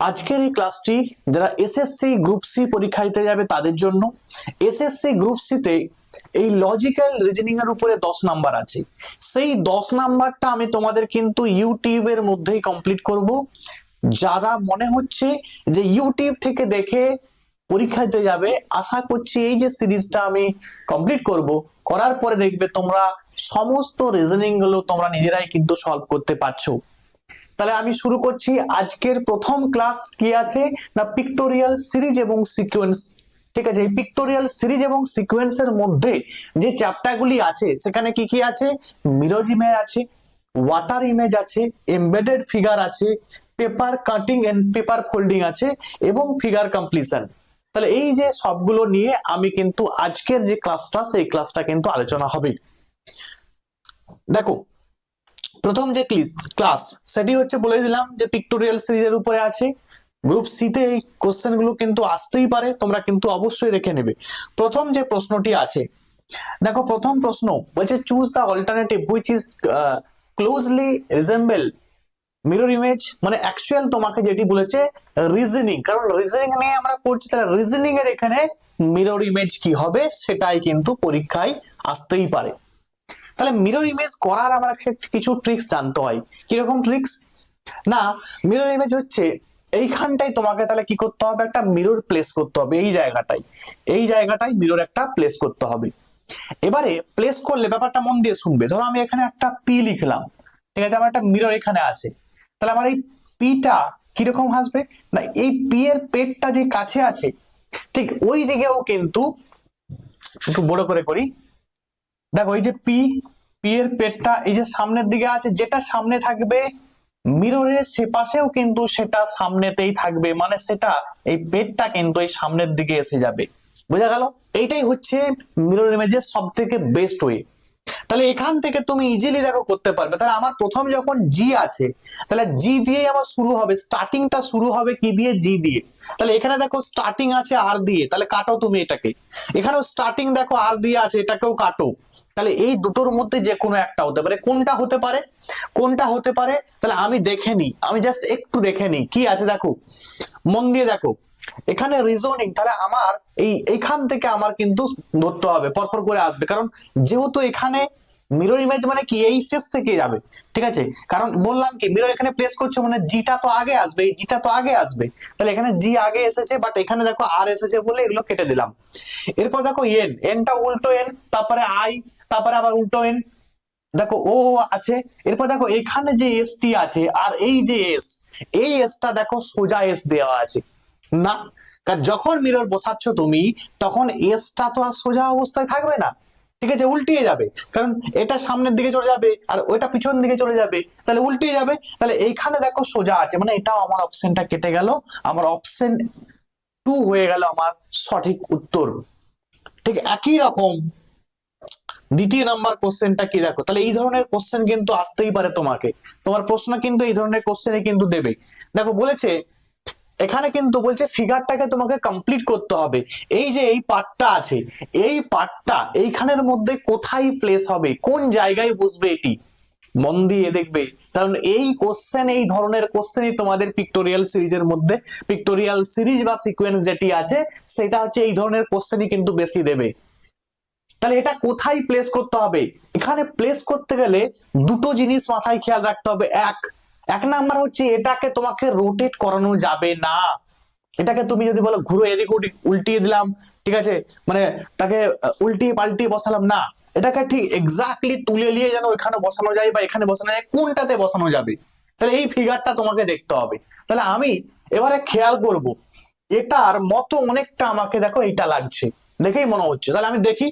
আজকের এই ক্লাসটি যারা এসএসসি গ্রুপ সি পরীক্ষা দিতে যাবে তাদের জন্য। এসএসসি গ্রুপ সি তে এই লজিক্যাল রিজনিং এর উপরে 10 নাম্বার আছে। সেই 10 নাম্বারটা আমি তোমাদের কিন্তু ইউটিউবের মধ্যেই কমপ্লিট করব। যারা মনে হচ্ছে যে ইউটিউব থেকে দেখে পরীক্ষা দিতে যাবে, আশা করছি এই যে সিরিজটা আমি কমপ্লিট করব, করার পরে দেখবে তোমরা সমস্ত রিজনিং গুলো তোমরা নিজেরাই কিন্তু সলভ করতে পারছো। তাহলে আমি শুরু করছি। আজকের প্রথম ক্লাস কি আছে না, পিক্টোরিয়াল সিরিজ এবং সিকোয়েন্স। ঠিক আছে, এই পিক্টোরিয়াল সিরিজ এবং সিকোয়েন্সের মধ্যে যে চ্যাপ্টারগুলি আছে সেখানে কি কি আছে, মিরর ইমেজ আছে, ওয়াটার ইমেজ আছে, এমবেডেড ফিগার আছে, paper cutting and paper folding আছে এবং ফিগার কমপ্লিশন। তাহলে এই যে সবগুলো নিয়ে আমি কিন্তু আজকের যে ক্লাসটা সেই ক্লাসটা কিন্তু আলোচনা হবে। দেখো, প্রথম যে ক্লাস সেটি হচ্ছে বলে দিলাম যে পিক্টোরিয়াল সিরিজের উপরে আছে। গ্রুপ সি তে এই কোশ্চেন গুলো কিন্তু আসতেই পারে, তোমরা কিন্তু অবশ্যই দেখে নেবে। প্রথম যে প্রশ্নটি আছে, দেখো প্রথম প্রশ্ন বলছে choose the alternative which is closely resemble mirror image. মানে অ্যাকচুয়াল তোমাকে যেটি বলেছে রিজনিং, কারণ রিজনিং নিয়ে আমরা পড়ছি, তাহলে রিজনিং এর এখানে মিরর ইমেজ কি হবে সেটাই কিন্তু পরীক্ষায় আসতেই পারে। তাহলে মিরর ইমেজ করার আমার কিছু ট্রিক্স জানতে হয়। কিরকম ট্রিক্স না, মিরর ইমেজ হচ্ছে এইখানটাই তোমাকে তাহলে কি করতে হবে, একটা মিরর প্লেস করতে হবে। এই জায়গাটাই মিরর একটা প্লেস করতে হবে। এবারে প্লেস করলে ব্যাপারটা মন দিয়ে শুনবে। ধরো আমি এখানে একটা পি লিখলাম, ঠিক আছে, আমার একটা মিরর এখানে আছে। তাহলে আমার এই পিটা কিরকম আসবে না, এই পি এর পেটটা যে কাছে আছে ঠিক ওই দিকেও কিন্তু, একটু বড় করে করি, দেখো এই যে পি এর পেটটা এই যে সামনের দিকে আছে, যেটা সামনে থাকবে মিররের সে পাশেও কিন্তু সেটা সামনেতেই থাকবে, মানে সেটা এই পেটটা কিন্তু এই সামনের দিকে এসে যাবে। বোঝা গেল? এইটাই হচ্ছে মিরর ইমেজের সব থেকে বেস্ট ওয়ে। তাহলে এখান থেকে তুমি ইজিলি দেখো করতে পারবে। তাহলে আমার প্রথম যখন জি আছে, তাহলে জি দিয়ে আমার শুরু হবে, স্টার্টিংটা শুরু হবে কি দিয়ে, জি দিয়ে। তাহলে এখানে দেখো স্টার্টিং আছে আর দিয়ে, তাহলে কাটো তুমি এটাকে। এখানেও স্টার্টিং দেখো আর দিয়ে আছে, এটাকেও কাটো। তাহলে এই দুটোর মধ্যে যে কোনো একটা হতে পারে। কোনটা হতে পারে, কোনটা হতে পারে তাহলে আমি দেখে নিই, আমি জাস্ট একটু দেখে নিই কি আছে। দেখো মন দিয়ে দেখো, এখানে রিজনিং, তাহলে আমার এইখান থেকে আমার কিন্তু ধরতে হবে, পরপর করে আসবে। কারণ যেহেতু এখানে মিরর ইমেজ মানে কি এই শেষ থেকে যাবে, ঠিক আছে, কারণ বললাম কি মিরর এখানে প্লেস করছো মানে জিটা তো আগে আসবে, এই জিটা তো আগে আসবে। তাহলে এখানে জি আগে এসেছে, বাট এখানে দেখো আর এসেছে বলে এগুলো কেটে দিলাম। এরপর দেখো এনটা উল্টো এন, তারপরে আই, তারপরে আবার উল্টো এন, দেখো ও আছে। এরপর দেখো এখানে যে এস টি আছে আর এই যে এস, এই এসটা দেখো সোজা এস দেওয়া আছে না, কারণ যখন মিরর বসাচ্ছ তুমি তখন এসটা তো আর সোজা অবস্থায় থাকবে না, ঠিক আছে, উল্টিয়ে যাবে। কারণ এটা সামনের দিকে চলে যাবে আর ওইটা পিছন দিকে চলে যাবে, তাহলে উল্টিয়ে যাবে। তাহলে এইখানে দেখো সোজা আছে, মানে এটাও আমার অপশনটা কেটে গেল, আমার অপশন 2 হয়ে গেল আমার সঠিক উত্তর। ঠিক একই রকম দ্বিতীয় নাম্বার কোশ্চেনটা কি, দেখো তাহলে এই ধরনের কোশ্চেন কিন্তু আসতেই পারে তোমাকে, তোমার প্রশ্ন কিন্তু এই ধরনের কোশ্চেনে কিন্তু দেবে। দেখো বলেছে এখানে কিন্তু বলছে ফিগারটাকে তোমাকে কমপ্লিট করতে হবে। এই যে এই পার্টটা আছে, এই পার্টটা এইখানের মধ্যে কোথায় প্লেস হবে, কোন জায়গায় বসবে, এটি মন দিয়ে দেখবে। কারণ এই কোশ্চেন, এই ধরনের কোশ্চেনই তোমাদের পিক্টোরিয়াল সিরিজের মধ্যে, পিক্টোরিয়াল সিরিজ বা সিকোয়েন্স যেটি আছে সেটা হচ্ছে এই ধরনের কোশ্চেনই কিন্তু বেশি দেবে। তাহলে এটা কোথায় প্লেস করতে হবে, এখানে প্লেস করতে গেলে দুটো জিনিস মাথায় খেয়াল রাখতে হবে। এক নাম্বার হচ্ছে এটাকে তোমাকে রোটেট করানো যাবে না। এটাকে তুমি যদি বলো ঘুরো এদিকে উল্টিয়ে দিলাম, ঠিক আছে, মানে তাকে উল্টিয়ে পাল্টিয়ে বসালাম না, এটাকে ঠিক এক্স্যাক্টলি তুলে নিয়ে যেন এখানে বসানো যায় বা এখানে বসানো যায়, কোনটাতে বসানো যাবে, তাহলে এই ফিগারটা তোমাকে দেখতে হবে। তাহলে আমি এবারে খেয়াল করব এটার মতো অনেকটা আমাকে দেখো এইটা লাগছে, দেখেই মনে হচ্ছে। তাহলে আমি দেখি,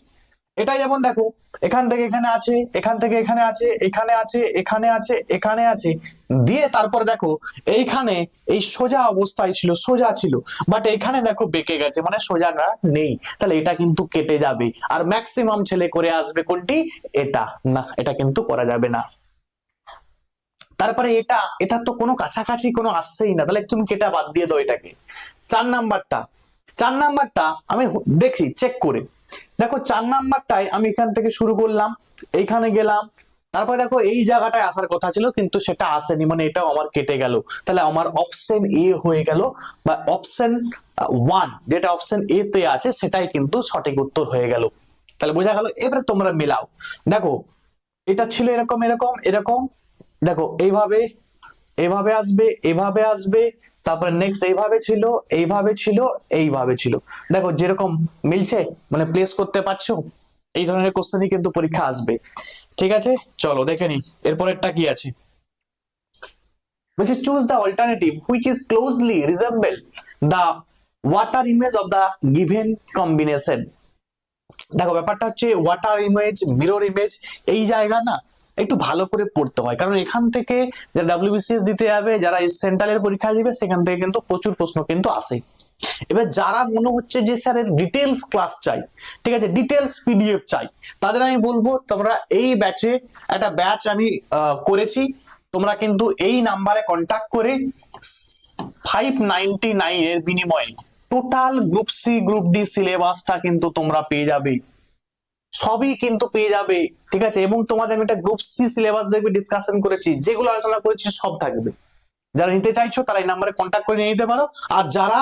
এটাই যেমন দেখো এখান থেকে এখানে আছে, এখান থেকে এখানে আছে, এখানে আছে, এখানে আছে, এখানে আছে, দিয়ে তারপর দেখো এইখানে এই সোজা অবস্থায় ছিল, সোজা ছিল, বাট এখানে দেখো বেঁকে গেছে, মানে সোজাটা নেই। তাহলে এটা কিন্তু কেটে যাবে, আর ম্যাক্সিমাম ছেলে করে আসবে কোনটি, এটা না, এটা কিন্তু করা যাবে না। তারপরে এটা তো কোনো কাছাকাছি কোনো আসছেই না, তাহলে তুমি কেটে বাদ দিয়ে দাও এটাকে। চার নাম্বারটা আমি দেখি চেক করে, দেখো 4 নাম্বারটায় আমি এখান থেকে শুরু করলাম, এইখানে গেলাম, তারপরে দেখো এই জায়গাটায় আসার কথা ছিল কিন্তু সেটা আসেনি, মানে এটাও আমার কেটে গেল। তাহলে আমার অপশন এ হয়ে গেল, বা অপশন 1 যেটা অপশন এ তে আছে সেটাই কিন্তু সঠিক উত্তর হয়ে গেল। তাহলে বোঝা গেল। এবারে তোমরা মিলাও, দেখো এটা ছিল এরকম এরকম এরকম, দেখো এইভাবে এইভাবে আসবে, এভাবে আসবে, তারপরে নেক্সট এইভাবে ছিল, এইভাবে ছিল, এইভাবে ছিল। দেখো যেরকম মিলছে, মানে প্লেস করতে পারছো। এই ধরনের কোশ্চেনই কিন্তু পরীক্ষা আসবে। ঠিক আছে, চলো দেখে নি এরপরেরটা কি আছে। বলছে choose the alternative which is closely resemble the water image of the given combination. দেখো ব্যাপারটা হচ্ছে ওয়াটার ইমেজ, মিরর ইমেজ, এই জায়গা না একটু ভালো করে পড়তে হয়, কারণ এখান থেকে যারা ডাব্লিউবিসিএস দিতে যাবে, যারা সেন্ট্রালের পরীক্ষা দিবে, সেখান থেকে কিন্তু প্রচুর প্রশ্ন কিন্তু আসে। এবার যারা মনে হচ্ছে যে স্যারের ডিটেলস ক্লাস চাই, ঠিক আছে, ডিটেলস পিডিএফ চাই, তাদের আমি বলবো তোমরা এই ব্যাচে, একটা ব্যাচ আমি করেছি, তোমরা কিন্তু এই নাম্বারে কন্ট্যাক্ট করে 599 এর বিনিময়ে total group C group D সিলেবাসটা কিন্তু তোমরা পেয়ে যাবে, সবই কিন্তু পেয়ে যাবে। ঠিক আছে, এবং তোমাদের আমি একটা গ্রুপ সি সিলেবাস দেখবে ডিসকাশন করেছি, যেগুলো আলোচনা করেছি সব থাকবে। যারা নিতে চাইছো তারা এই নাম্বারে কন্ট্যাক্ট করে নিয়ে নিতে পারো। আর যারা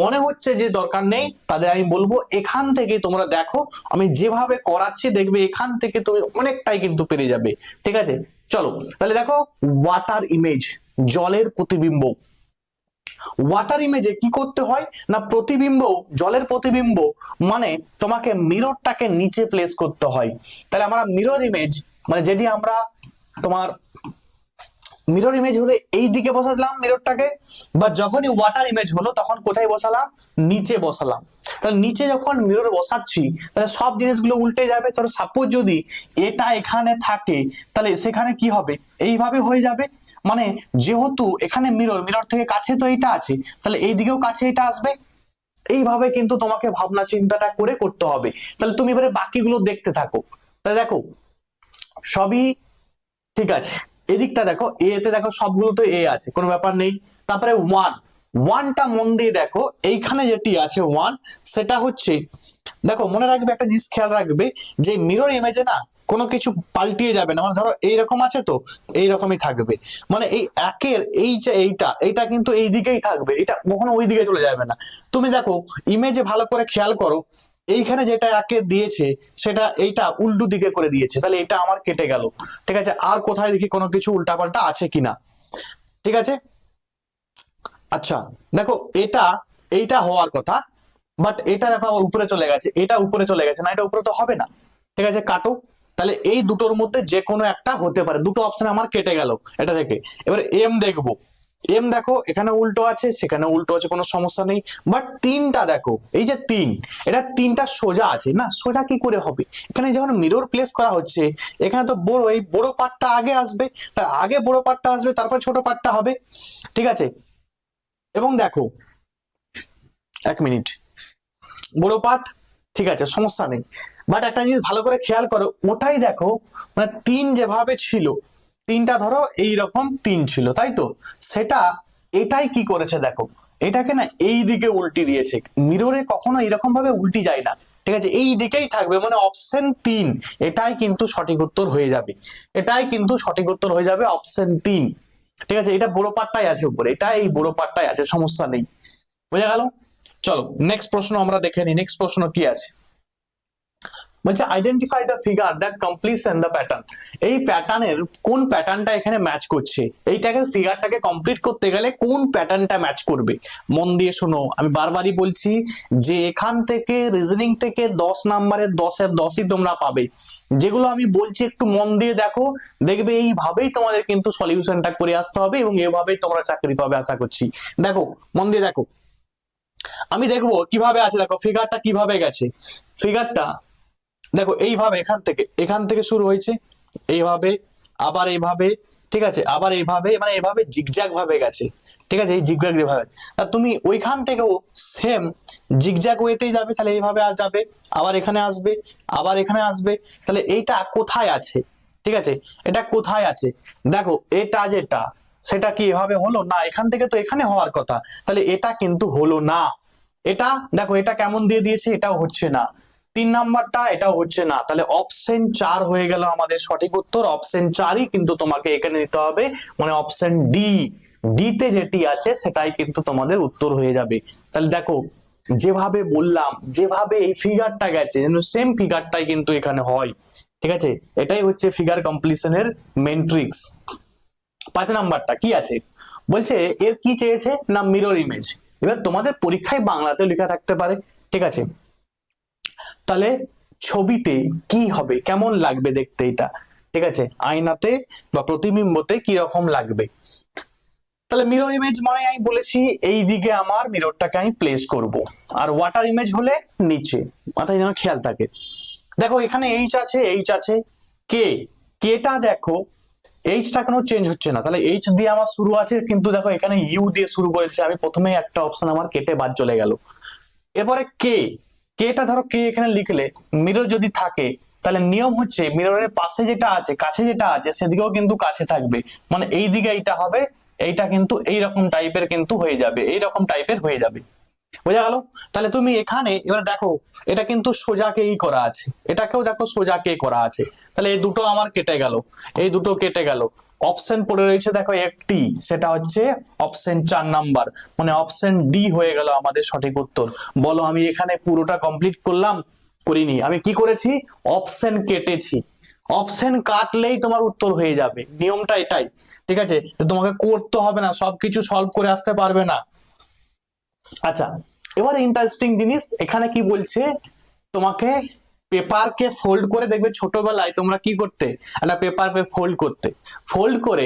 মনে হচ্ছে যে দরকার নেই, তাদের আমি বলবো এখান থেকে তোমরা দেখো, আমি যেভাবে করাচ্ছি দেখবে এখান থেকে তুমি অনেকটাই কিন্তু পেরে যাবে। ঠিক আছে, চলো তাহলে দেখো ওয়াটার ইমেজ, জলের প্রতিবিম্ব। ওয়াটার ইমেজে কি করতে হয় না, প্রতিবিম্ব, জলের প্রতিবিম্ব মানে তোমাকে মিররটাকে নিচে প্লেস করতে হয়। তাহলে আমরা মিরর ইমেজ মানে যদি আমরা তোমার মিরর ইমেজ হলে এই দিকে বসালাম মিররটাকে, বা যখনই ওয়াটার ইমেজ হলো তখন কোথায় বসালাম, নিচে বসালাম। তাহলে নিচে যখন মিরর বসাচ্ছি তাহলে সব জিনিসগুলো উল্টে যাবে। তাহলে সাপোজ যদি এটা এখানে থাকে তাহলে সেখানে কি হবে, এইভাবে হয়ে যাবে। মানে যেহেতু এখানে মিরর, মিরর থেকে কাছে তো এটা আছে, তাহলে এই দিকেও কাছে এটা আসবে। এইভাবে কিন্তু তোমাকে ভাবনা চিন্তাটা করে করতে হবে। তাহলে তুমি এবারে বাকিগুলো দেখতে থাকো। তাহলে দেখো সবই ঠিক আছে, এদিকটা দেখো এ তে দেখো সবগুলো তো এ আছে, কোনো ব্যাপার নেই। তারপরে ওয়ানটা মন দিয়ে দেখো, এইখানে যেটি আছে ওয়ান, সেটা হচ্ছে, দেখো মনে রাখবে একটা জিনিস খেয়াল রাখবে, যে মিরর ইমেজে না কোনো কিছু পাল্টিয়ে যাবে না। মানে ধরো এইরকম আছে তো এইরকমই থাকবে, মানে এই একের এই যে এইটা এইটা কিন্তু এই দিকেই থাকবে, এটা কখনো ওই দিকে চলে যাবে না। তুমি দেখো ইমেজে ভালো করে খেয়াল করো, এইখানে যেটা একে দিয়েছে সেটা এইটা উল্টো দিকে করে দিয়েছে, তাহলে এটা আমার কেটে গেল। ঠিক আছে, আর কোথায় দেখি কোনো কিছু উল্টাপাল্টা আছে কিনা। ঠিক আছে, আচ্ছা দেখো এটা, এইটা হওয়ার কথা, বাট এটা দেখো আমার উপরে চলে গেছে, এটা উপরে চলে গেছে, না এটা উপরে তো হবে না। ঠিক আছে, কাটো। তাহলে এই দুটোর মধ্যে যে কোনো একটা হতে পারে, দুটো অপশন আমার কেটে গেল এটা থেকে। এবার এম দেখবো, এম দেখো এখানে উল্টো আছে, সেখানে উল্টো আছে, কোনো সমস্যা নেই। বাট তিনটা দেখো, এই যে তিন, এটা তিনটা সোজা আছে না, সোজা কি করে হবে, এখানে যখন মিরর প্লেস করা হচ্ছে এখানে তো বড়, এই বড় পার্টটা আগে আসবে, তা আগে বড় পার্টটা আসবে তারপর ছোট পার্টটা হবে। ঠিক আছে, এবং দেখো এক মিনিট, বড় পার্ট ঠিক আছে সমস্যা নেই, বাট একটা জিনিস ভালো করে খেয়াল করো, ওটাই দেখো মানে তিন যেভাবে ছিল, তিনটা ধরো এইরকম তিন ছিল তাই তো, সেটা এটাই কি করেছে দেখো, এটাকে না এই দিকে উল্টি দিয়েছে। মিররে কখনো এরকম ভাবে উল্টি যায় না। ঠিক আছে, এই দিকেই থাকবে, মানে অপশন 3 এটাই কিন্তু সঠিক উত্তর হয়ে যাবে, এটাই কিন্তু সঠিক উত্তর হয়ে যাবে অপশন 3। ঠিক আছে, এটা বড় পার্টটাই আছে উপরে, এটা এই বড় পার্টটাই আছে, সমস্যা নেই। বোঝা গেল। চলো নেক্সট প্রশ্ন আমরা দেখে নিই, নেক্সট প্রশ্ন কি আছে। বলছে identify the figure that completes the pattern. এই প্যাটার্নের কোন প্যাটার্নটা এখানে ম্যাচ করছে, এইটাকে ফিগারটাকে কমপ্লিট করতে গেলে কোন প্যাটার্নটা ম্যাচ করবে। মন দিয়ে শোনো, আমি বারবারই বলছি যে এখান থেকে রিজনিং থেকে 10 নাম্বারের 10-এর 10ই তোমরা পাবে। যেগুলো আমি বলছি একটু মন দিয়ে দেখো, দেখবে এইভাবেই তোমাদের কিন্তু সলিউশনটা করে আসতে হবে এবং এভাবেই তোমরা চাকরি পাবে আশা করছি। দেখো মন দিয়ে দেখো, আমি দেখবো কিভাবে আছে, দেখো ফিগারটা কিভাবে গেছে। ফিগারটা দেখো এইভাবে এখান থেকে শুরু হয়েছে, এইভাবে, আবার এইভাবে, ঠিক আছে, আবার এইভাবে, মানে এইভাবে জিগজ্যাগ ভাবে গেছে। ঠিক আছে, এই জিগজ্যাগ ভাবে, আর তুমি ওইখান থেকেও সেম জিগজ্যাগ ওয়েতেই যাবে, তাহলে এইভাবে যাবে, আবার এখানে আসবে, আবার এখানে আসবে। তাহলে এইটা কোথায় আছে, ঠিক আছে, এটা কোথায় আছে, দেখো এটা যেটা সেটা কি এভাবে হলো না, এখান থেকে তো এখানে হওয়ার কথা, তাহলে এটা কিন্তু হলো না। এটা দেখো এটা কেমন দিয়ে দিয়েছে, এটাও হচ্ছে না। তিন নাম্বারটা এটাও হচ্ছে না, তাহলে অপশন 4 হয়ে গেল আমাদের সঠিক উত্তর। অপশন 4ই কিন্তু তোমাকে এখানে নিতে হবে, মানে অপশন ডি, ডি তে যেটি আছে সেটাই কিন্তু তোমাদের উত্তর হয়ে যাবে। তাহলে দেখো যেভাবে বললাম, যেভাবে এই ফিগারটা গেছে যেন সেম ফিগারটাই কিন্তু এখানে হয়, ঠিক আছে? এটাই হচ্ছে ফিগার কমপ্লিশনের মেন ট্রিক্স। 5 নাম্বারটা কি আছে বলছে, এর কি চেয়েছে না মিরর ইমেজ। এবার তোমাদের পরীক্ষায় বাংলাতেও লেখা থাকতে পারে, ঠিক আছে? তাহলে ছবিতে কি হবে, কেমন লাগবে দেখতে এটা, ঠিক আছে? আয়নাতে বা প্রতিবিম্বতে কি রকম লাগবে। তাহলে মিরর ইমেজ মানে আমি বলেছি এই দিকে আমার মিররটাকে আমি প্লেস করব, আর ওয়াটার ইমেজ হলে নিচে, মাথায় যেন খেয়াল থাকে। দেখো এখানে এইচ আছে, এইচ আছে, কে, কেটা দেখো এইচটা কোনো চেঞ্জ হচ্ছে না, তাহলে এইচ দিয়ে আমার শুরু আছে, কিন্তু দেখো এখানে ইউ দিয়ে শুরু করেছে, আমি প্রথমেই একটা অপশন আমার কেটে বাদ চলে গেল। এরপরে কে, কেটা ধরো কে এখানে লিখলে মিরর যদি থাকে তাহলে নিয়ম হচ্ছে মিররের পাশে যেটা আছে, কাছে যেটা আছে সেদিকেও কিন্তু কাছে থাকবে, মানে এই দিকে এইটা হবে, এইটা কিন্তু এইরকম টাইপের কিন্তু হয়ে যাবে, এইরকম টাইপের হয়ে যাবে। বোঝা গেল? তাহলে তুমি এখানে এবার দেখো এটা কিন্তু সোজাকেই করা আছে, এটাকেও দেখো সোজাকে করা আছে, তাহলে এই দুটো আমার কেটে গেল, এই দুটো কেটে গেল। অপশন পড়ে রয়েছে দেখো একটি, সেটা হচ্ছে অপশন 4 নাম্বার, মানে অপশন ডি হয়ে গেল আমাদের সঠিক উত্তর। বলো আমি এখানে পুরোটা কমপ্লিট করলাম, করিনি, আমি কি করেছি অপশন কেটেছি। অপশন কাটলেই তোমার উত্তর হয়ে যাবে, নিয়মটা এটাই, ঠিক আছে? তোমাকে করতে হবে না, সবকিছু সলভ করে আসতে পারবে না। আচ্ছা, এবার ইন্টারেস্টিং জিনিস এখানে কি বলছে, তোমাকে পেপারকে ফোল্ড করে, দেখবে ছোটবেলায় তোমরা কি করতে, একটা পেপারকে ফোল্ড করতে, ফোল্ড করে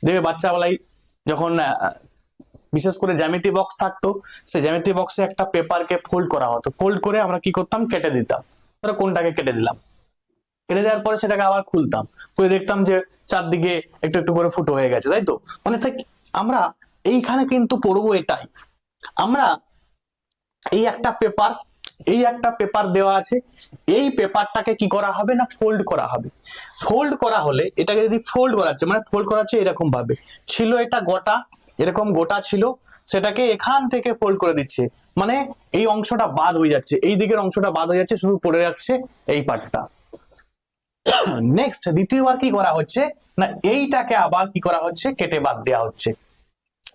দেখবে বাচ্চাবেলায় যখন বিশেষ করে জ্যামিতি বক্স থাকতো, সেই জ্যামিতি বক্সে একটা পেপারকে ফোল্ড করা হতো, ফোল্ড করে আমরা কি করতাম কেটে দিতাম, ধরো কোনটাকে কেটে দিলাম, কেটে দেওয়ার পরে সেটাকে আবার খুলতাম, করে দেখতাম যে চারদিকে একটু একটু করে ফুটো হয়ে গেছে, তাই তো? মানে আমরা এইখানে কিন্তু পড়বো এটাই, আমরা এই একটা পেপার, এই একটা পেপার দেওয়া আছে, এই পেপারটাকে কি করা হবে না ফোল্ড করা হবে। ফোল্ড করা হলে এটাকে যদি ফোল্ড করাচ্ছে, মানে ফোল্ড করাচ্ছে এরকম ভাবে, ছিল এটা গোটা, এরকম গোটা ছিল, সেটাকে এখান থেকে ফোল্ড করে দিচ্ছে, মানে এই অংশটা বাদ হয়ে যাচ্ছে, এই দিকের অংশটা বাদ হয়ে যাচ্ছে, শুধু পড়ে যাচ্ছে এই পার্টটা। নেক্সট দ্বিতীয়বার কি করা হচ্ছে না এইটাকে আবার কি করা হচ্ছে কেটে বাদ দেওয়া হচ্ছে,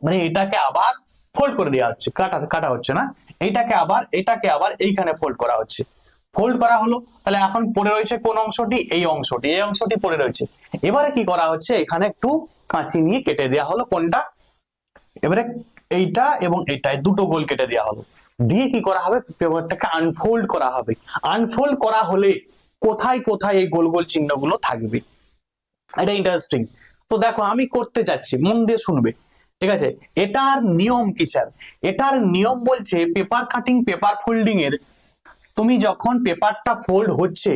মানে এটাকে আবার ফোল্ড করে দেওয়া হচ্ছে, কাটা কাটা হচ্ছে না, এটাকে আবার এইখানে ফোল্ড করা হচ্ছে। ফোল্ড করা হলো, তাহলে এখন পড়ে রয়েছে কোন অংশটি, এই অংশটি, এই অংশটি পড়ে রয়েছে। এবারে কি করা হচ্ছে এখানে একটু কাঁচি নিয়ে কেটে দেওয়া হলো কোনটা, এবারে এইটা এবং এইটা দুটো গোল কেটে দেওয়া হলো, দিয়ে কি করা হবে পেপারটাকে আনফোল্ড করা হবে। আনফোল্ড করা হলে কোথায় কোথায় এই গোল গোল চিহ্নগুলো থাকবে, এটা ইন্টারেস্টিং। তো দেখো আমি করতে চাচ্ছি, মন দিয়ে শুনবে, ঠিক আছে? এটার নিয়ম কি স্যার? এটার নিয়ম বলছে পেপার কাটিং পেপার ফোল্ডিং এর, তুমি যখন পেপারটা ফোল্ড হচ্ছে,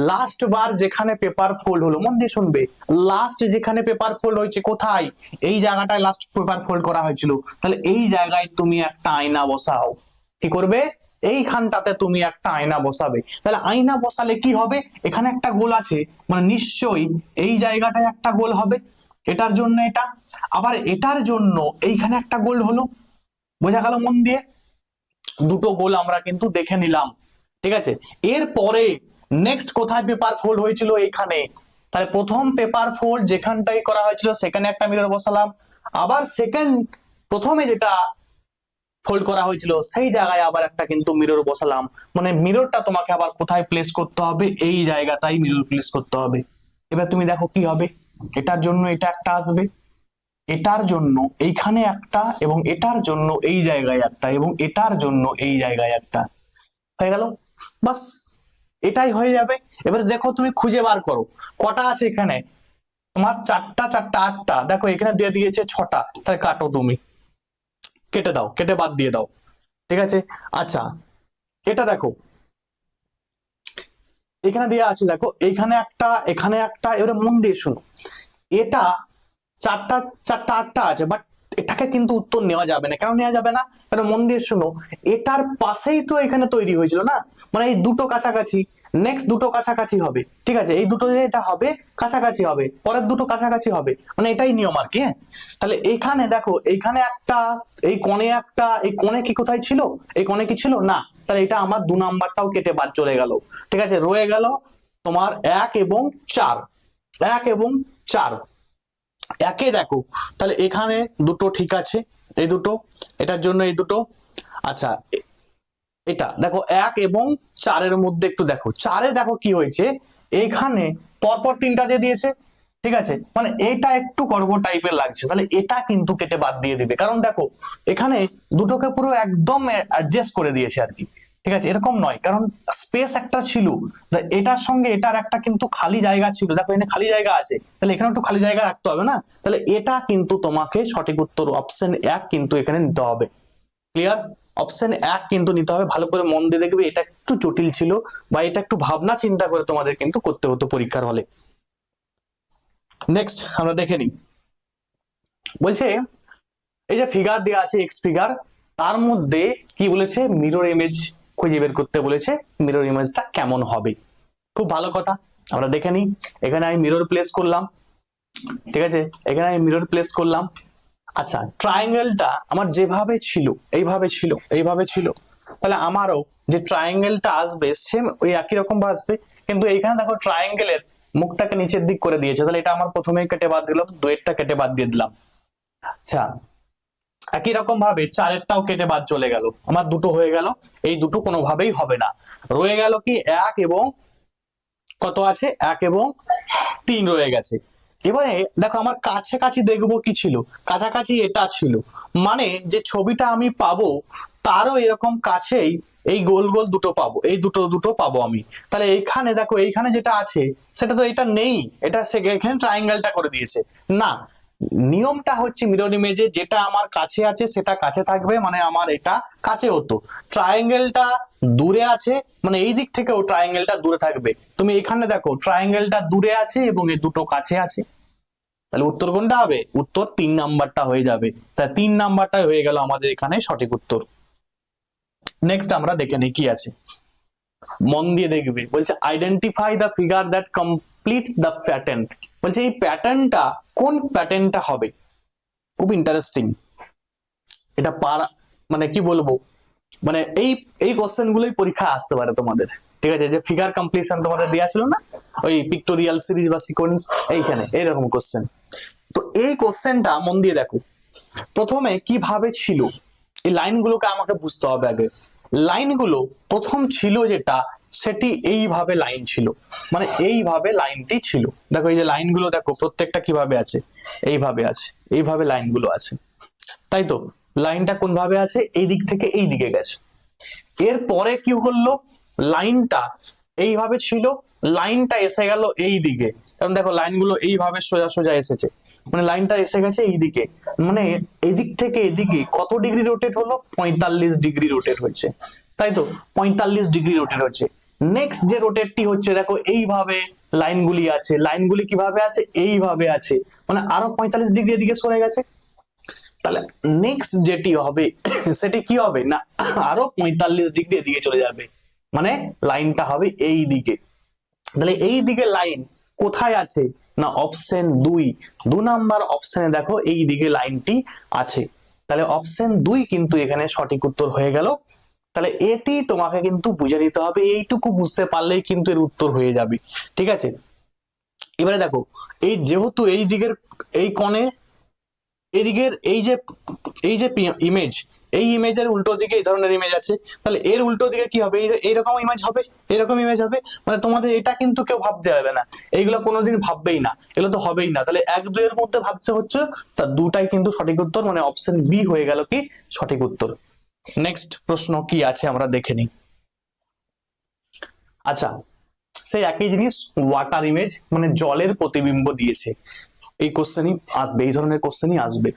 লাস্ট বার যেখানে পেপার ফোল্ড হলো, মন দিয়ে শুনবে, লাস্ট যেখানে পেপার ফোল্ড হয়েছে কোথায়, এই জায়গাটায় লাস্ট পেপার ফোল্ড করা হয়েছিল, তাহলে এই জায়গায় তুমি একটা আয়না বসাও। কি করবে? এইখানটাতে তুমি একটা আয়না বসাবে। তাহলে আয়না বসালে কি হবে, এখানে একটা গোল আছে, মানে নিশ্চয়ই এই জায়গাটায় একটা গোল হবে, এটার জন্য এটা, আবার এটার জন্য এইখানে একটা গোল হলো। বোঝা গেল মন দিয়ে? দুটো গোল আমরা কিন্তু দেখে নিলাম, ঠিক আছে? এরপরে নেক্সট কোথায় পেপার ফোল্ড হয়েছিল, এখানে, তাহলে প্রথম পেপার ফোল্ড যেখানটাই করা হয়েছিল সেখানে একটা মিরর বসালাম, আবার সেকেন্ড প্রথমে যেটা ফোল্ড করা হয়েছিল সেই জায়গায় আবার একটা কিন্তু মিরর বসালাম, মানে মিররটা তোমাকে আবার কোথায় প্লেস করতে হবে, এই জায়গাটাই মিরর প্লেস করতে হবে। এবার তুমি দেখো কি হবে, এটার জন্য এটা একটা আসবে, এটার জন্য এইখানে একটা, এবং এটার জন্য এই জায়গায় একটা, এবং এটার জন্য এই জায়গায় একটা, হয়ে গেল, বাস এটাই হয়ে যাবে। এবারে দেখো তুমি খুঁজে বার করো কটা আছে এখানে, তোমার চারটা চারটা আটটা, দেখো এখানে দিয়ে দিয়েছে 6টা, তাহলে কাটো তুমি, কেটে দাও, কেটে বাদ দিয়ে দাও, ঠিক আছে? আচ্ছা এটা দেখো এখানে দেওয়া আছে, দেখো এইখানে একটা, এখানে একটা, এবারে মন দিয়ে শুনো, এটা চারটা চারটা আটটা আছে, বাট এটাকে কিন্তু উত্তর নেওয়া যাবে না, কেন নেওয়া যাবে না, কারণ মন দিয়ে শুনো, এটার পাশেই তো এখানে তৈরি হয়েছিল না, মানে এই দুটো কাছাকাছি, নেক্সট দুটো কাছাকাছি হবে, ঠিক আছে, এই দুটো যেটা হবে কাছাকাছি হবে, পরের দুটো কাছাকাছি হবে, মানে এটাই নিয়ম আর কি। হ্যাঁ, তাহলে এখানে দেখো, এইখানে একটা, এই কোণে একটা, এই কোণে কি কোথায় ছিল, এই কোণে কি ছিল না, তাহলে এটা আমার 2 নাম্বারটাও কেটে বাদ চলে গেল। ঠিক আছে, রয়ে গেল তোমার 1 এবং 4, 1 এবং 4। একে দেখো, তাহলে এখানে দুটো ঠিক আছে, এই দুটো, এটার জন্য এই দুটো। আচ্ছা, এটা দেখো 1 এবং 4-এর মধ্যে একটু দেখো, 4-এ দেখো কি হয়েছে, এখানে পরপর 3টা দিয়ে দিয়েছে। ঠিক আছে, মানে এটা একটু গড়বড় টাইপের লাগছে, তাহলে এটা কিন্তু কেটে বাদ দিয়ে দিবে, কারণ দেখো এখানে দুটোকে পুরো একদম অ্যাডজাস্ট করে দিয়েছে আর কি। ঠিক আছে, এরকম নয়, কারণ স্পেস একটা ছিল, এটার সঙ্গে এটার একটা কিন্তু খালি জায়গা ছিল, দেখো এখানে খালি জায়গা আছে, তাহলে এখানে একটু খালি জায়গা রাখতে হবে না, তাহলে এটা কিন্তু তোমাকে সঠিক উত্তর অপশন 1 কিন্তু এখানে নিতে হবে। ক্লিয়ার? অপশন 1 কিন্তু নিতে হবে, ভালো করে মন দিয়ে দেখবে, এটা একটু জটিল ছিল বা এটা একটু ভাবনা চিন্তা করে তোমাদের কিন্তু করতে হতো পরীক্ষার হলে। নেক্সট আমরা দেখে নিই, বলছে এই যে ফিগার দেওয়া আছে এক্স ফিগার, তার মধ্যে কি বলেছে, মিরর ইমেজ খুঁজে বের করতে বলেছে, মিরর ইমেজটা কেমন হবে। খুব ভালো কথা, আমরা দেখে নিই। এখানে আমি মিরর প্লেস করলাম, ঠিক আছে, এখানে আমি মিরর প্লেস করলাম। আচ্ছা, ট্রায়াঙ্গেলটা আমার যেভাবে ছিল, এইভাবে ছিল, এইভাবে ছিল, তাহলে আমারও যে ট্রায়াঙ্গেলটা আসবে সেম ওই একই রকম ভাবে আসবে, কিন্তু এইখানে দেখো ট্রায়াঙ্গেলের মুখটাকে নিচের দিক করে দিয়েছে, তাহলে এটা আমার প্রথমেই কেটে বাদ দিলাম, 2-এরটা কেটে বাদ দিয়ে দিলাম। আচ্ছা, একই রকম ভাবে 4-এরটাও কেটে বাদ চলে গেল, আমার দুটো হয়ে গেল, এই দুটো কোনোভাবেই হবে না। রয়ে গেল কি 1 এবং কত আছে, 1 এবং 3 রয়ে গেছে। এবারে দেখো আমার কাছাকাছি দেখবো কি ছিল, কাছাকাছি এটা ছিল, মানে যে ছবিটা আমি পাবো তারও এরকম কাছেই এই গোল গোল দুটো পাবো, এই দুটো দুটো পাবো আমি। তাহলে এইখানে দেখো, এইখানে যেটা আছে সেটা তো এটা নেই, এটা এখানে ট্রায়াঙ্গেলটা করে দিয়েছে না। নিয়মটা হচ্ছে মিরর ইমেজে যেটা আমার কাছে আছে সেটা কাছে থাকবে, মানে আমার এটা কাছে হতো, ট্রায়াঙ্গেলটা দূরে আছে মানে এই দিক থেকেও ট্রায়াঙ্গেলটা দূরে থাকবে। তুমি এখানে দেখো ট্রায়াঙ্গেলটা দূরে আছে এবং এই দুটো কাছে আছে, তাহলে উত্তর কোনটা হবে, উত্তর 3 নাম্বারটা হয়ে যাবে। তাই 3 নাম্বারটা হয়ে গেল আমাদের এখানে সঠিক উত্তর। নেক্সট আমরা দেখে নিই কি আছে, মন দিয়ে দেখবে, বলছে identify the figure that completes the pattern. বলছে এই প্যাটার্নটা কোন প্যাটার্নটা হবে, খুব ইন্টারেস্টিং এটা পারা, মানে কি বলবো, মানে এই এই কোশ্চেন গুলোই পরীক্ষা আসতে পারে তোমাদের। ঠিক আছে, যে ফিগার কমপ্লিশন তোমাদের দেওয়া ছিল না, ওই পিক্টোরিয়াল সিরিজ বা সিকোয়েন্স, এইখানে এইরকম কোশ্চেন। তো এই কোশ্চেনটা মন দিয়ে দেখো, প্রথমে কিভাবে ছিল, এই লাইনগুলোকে আমাকে বুঝতে হবে আগে। লাইনগুলো প্রথম ছিল যেটা, সেটি এইভাবে লাইন ছিল, মানে এইভাবে লাইনটি ছিল। দেখো এই যে লাইনগুলো দেখো প্রত্যেকটা কিভাবে আছে, এইভাবে আছে, এইভাবে লাইনগুলো আছে, তাই তো। লাইনটা কোন ভাবে আছে, এই দিক থেকে এই দিকে গেছে। এরপরে কি করলো, লাইনটা এইভাবে ছিল, লাইনটা এসে গেল এই দিকে, কারণ দেখো লাইনগুলো এইভাবে সোজা সোজা এসেছে, মানে লাইনটা এসে গেছে এই দিকে, মানে এদিক থেকে এদিকে কত ডিগ্রি রোটেট হলো, 45 ডিগ্রি রোটেট হয়েছে, তাই তো, 45 ডিগ্রি রোটেট হচ্ছে। নেক্সট যে রোটেটটি হচ্ছে দেখো, এইভাবে লাইনগুলি আছে, লাইনগুলি কিভাবে আছে, এইভাবে আছে, মানে আরো 45 ডিগ্রি এদিকে সরে গেছে। তাহলে নেক্সট যেটি হবে সেটি কি হবে না, আরো 45 ডিগ্রি এদিকে চলে যাবে, মানে লাইনটা হবে এই দিকে। তাহলে এই দিকে লাইন কোথায় আছে না, অপশন 2 নাম্বার অপশনে দেখো এই দিকে লাইনটি আছে, তাহলে অপশন 2 কিন্তু এখানে সঠিক উত্তর হয়ে গেল। তাহলে এটি তোমাকে কিন্তু বুঝে নিতে হবে, এইটুকু বুঝতে পারলেই কিন্তু এর উত্তর হয়ে যাবে। ঠিক আছে, এবারে দেখো, এই যেহেতু এই দিকের এই কোণে, এদিকের এই যে ইমেজ, এই ইমেজের উল্টো দিকে এই ধরনের ইমেজ আছে, তাহলে এর উল্টো দিকে কি হবে, এইরকম ইমেজ হবে, এরকম ইমেজ হবে, মানে তোমাদের এটা কিন্তু কেউ ভাবতে পারবে না, এইগুলো কোনোদিন ভাববেই না, এগুলো তো হবেই না। তাহলে 1-2 এর মধ্যে ভাবছে হচ্ছে, তার দুটাই কিন্তু সঠিক উত্তর, মানে অপশন বি হয়ে গেল কি সঠিক উত্তর। নেক্সট প্রশ্ন কি আছে আমরা দেখে নিই। আচ্ছা, সেই একই জিনিস, ওয়াটার ইমেজ মানে জলের প্রতিবিম্ব দিয়েছে, এই কোশ্চেনই আসবে, এই ধরনের কোশ্চেনই আসবে।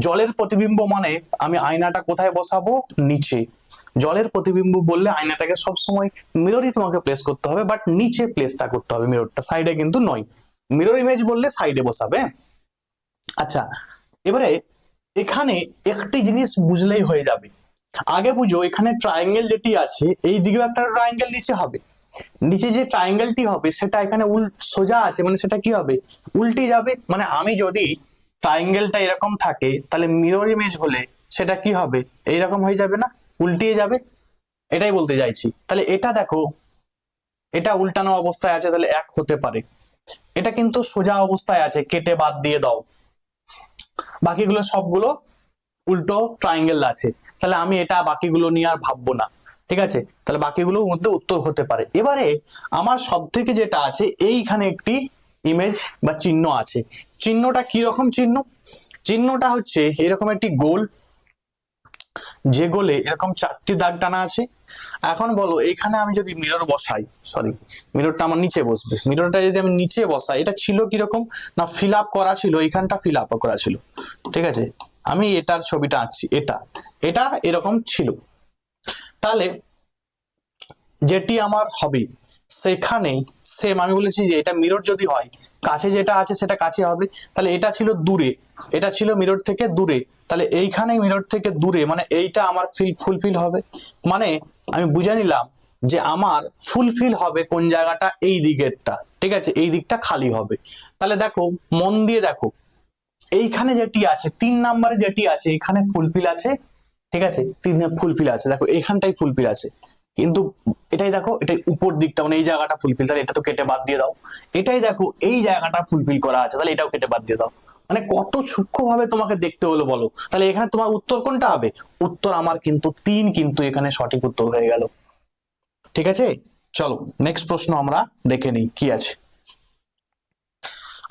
জলের প্রতিবিম্ব মানে আমি আয়নাটা কোথায় বসাবো, নিচে। জলের প্রতিবিম্ব বললে আয়নাটাকে সবসময় মিররই তোমাকে প্লেস করতে হবে, বাট নিচে প্লেসটা করতে হবে, মিররটা সাইডে কিন্তু নয়। মিরর ইমেজ বললে সাইডে বসাবে। আচ্ছা, এবারে এখানে একটি জিনিস বুঝলেই হয়ে যাবে, আগে বুঝো এখানে ট্রায়াঙ্গেল যেটি আছে, এই দিকেও একটা ট্রায়াঙ্গেল নিচে হবে, নিচে যে ট্রায়াঙ্গেলটি হবে সেটা এখানে সোজা আছে, মানে সেটা কি হবে, উল্টে যাবে। মানে আমি যদি ট্রায়াঙ্গেলটা এরকম থাকে তাহলে মিরর ইমেজ হলে সেটা কি হবে, এইরকম হয়ে যাবে না, উল্টিয়ে যাবে, এটাই বলতে চাইছি। তাহলে এটা দেখো, এটা উল্টানো অবস্থায় আছে, তাহলে এক হতে পারে। এটা কিন্তু সোজা অবস্থায় আছে, কেটে বাদ দিয়ে দাও, বাকিগুলো সবগুলো উল্টো ট্রায়াঙ্গেল আছে, তাহলে আমি এটা বাকিগুলো নিয়ে আর ভাববো না। ঠিক আছে, তাহলে বাকিগুলোর মধ্যে উত্তর হতে পারে। এবারে আমার সব থেকে যেটা আছে, এইখানে একটি ইমেজ বা চিহ্ন আছে। চিহ্নটা কি রকম চিহ্ন, চিহ্নটা হচ্ছে এরকম একটি গোল, যে গোলে এরকম 4টি দাগ টানা আছে। এখন বলো এখানে আমি যদি মিরর বসাই, সরি মিররটা আমার নিচে বসবে, মিররটা যদি আমি নিচে বসাই, এটা ছিল কিরকম না, ফিল আপ করা ছিল, এইখানটা ফিল আপ করা ছিল। ঠিক আছে, আমি এটার ছবিটা আঁকছি, এটা এটা এরকম ছিল। তাহলে যেটি আমার হবে সেখানে সেম আমি বলেছি যে এটা মিরর যদি হয়, কাছে যেটা আছে সেটা কাছে হবে, তাহলে এটা ছিল দূরে, এটা ছিল মিরর থেকে দূরে, তাহলে এইখানে মিরর থেকে দূরে, মানে এইটা আমার ফুলফিল হবে। মানে আমি বুঝে নিলাম যে আমার ফুলফিল হবে কোন জায়গাটা, এই দিকেরটা। ঠিক আছে, এই দিকটা খালি হবে। তাহলে দেখো, মন দিয়ে দেখো, এইখানে যেটি আছে 3 নম্বরে যেটি আছে, এখানে ফুলফিল আছে। ঠিক আছে, 3 ফুলফিল আছে, দেখো এইখানটাই ফুলফিল আছে, কিন্তু এটাই দেখো, এটাই উপর দিকটা, মানে এই জায়গাটা ফুলফিল, তাহলে এটা তো কেটে বাদ দিয়ে দাও। এটাই দেখো, এই জায়গাটা ফুলফিল করা আছে, তাহলে এটাও কেটে বাদ দিয়ে দাও। মানে কত সূক্ষ্ম ভাবে তোমাকে দেখতে হলো বলো। তাহলে এখানে তোমার উত্তর কোনটা হবে, উত্তর আমার কিন্তু 3, কিন্তু এখানে সঠিক উত্তর হয়ে গেল। ঠিক আছে, চলো নেক্সট প্রশ্ন আমরা দেখে নিই কি আছে।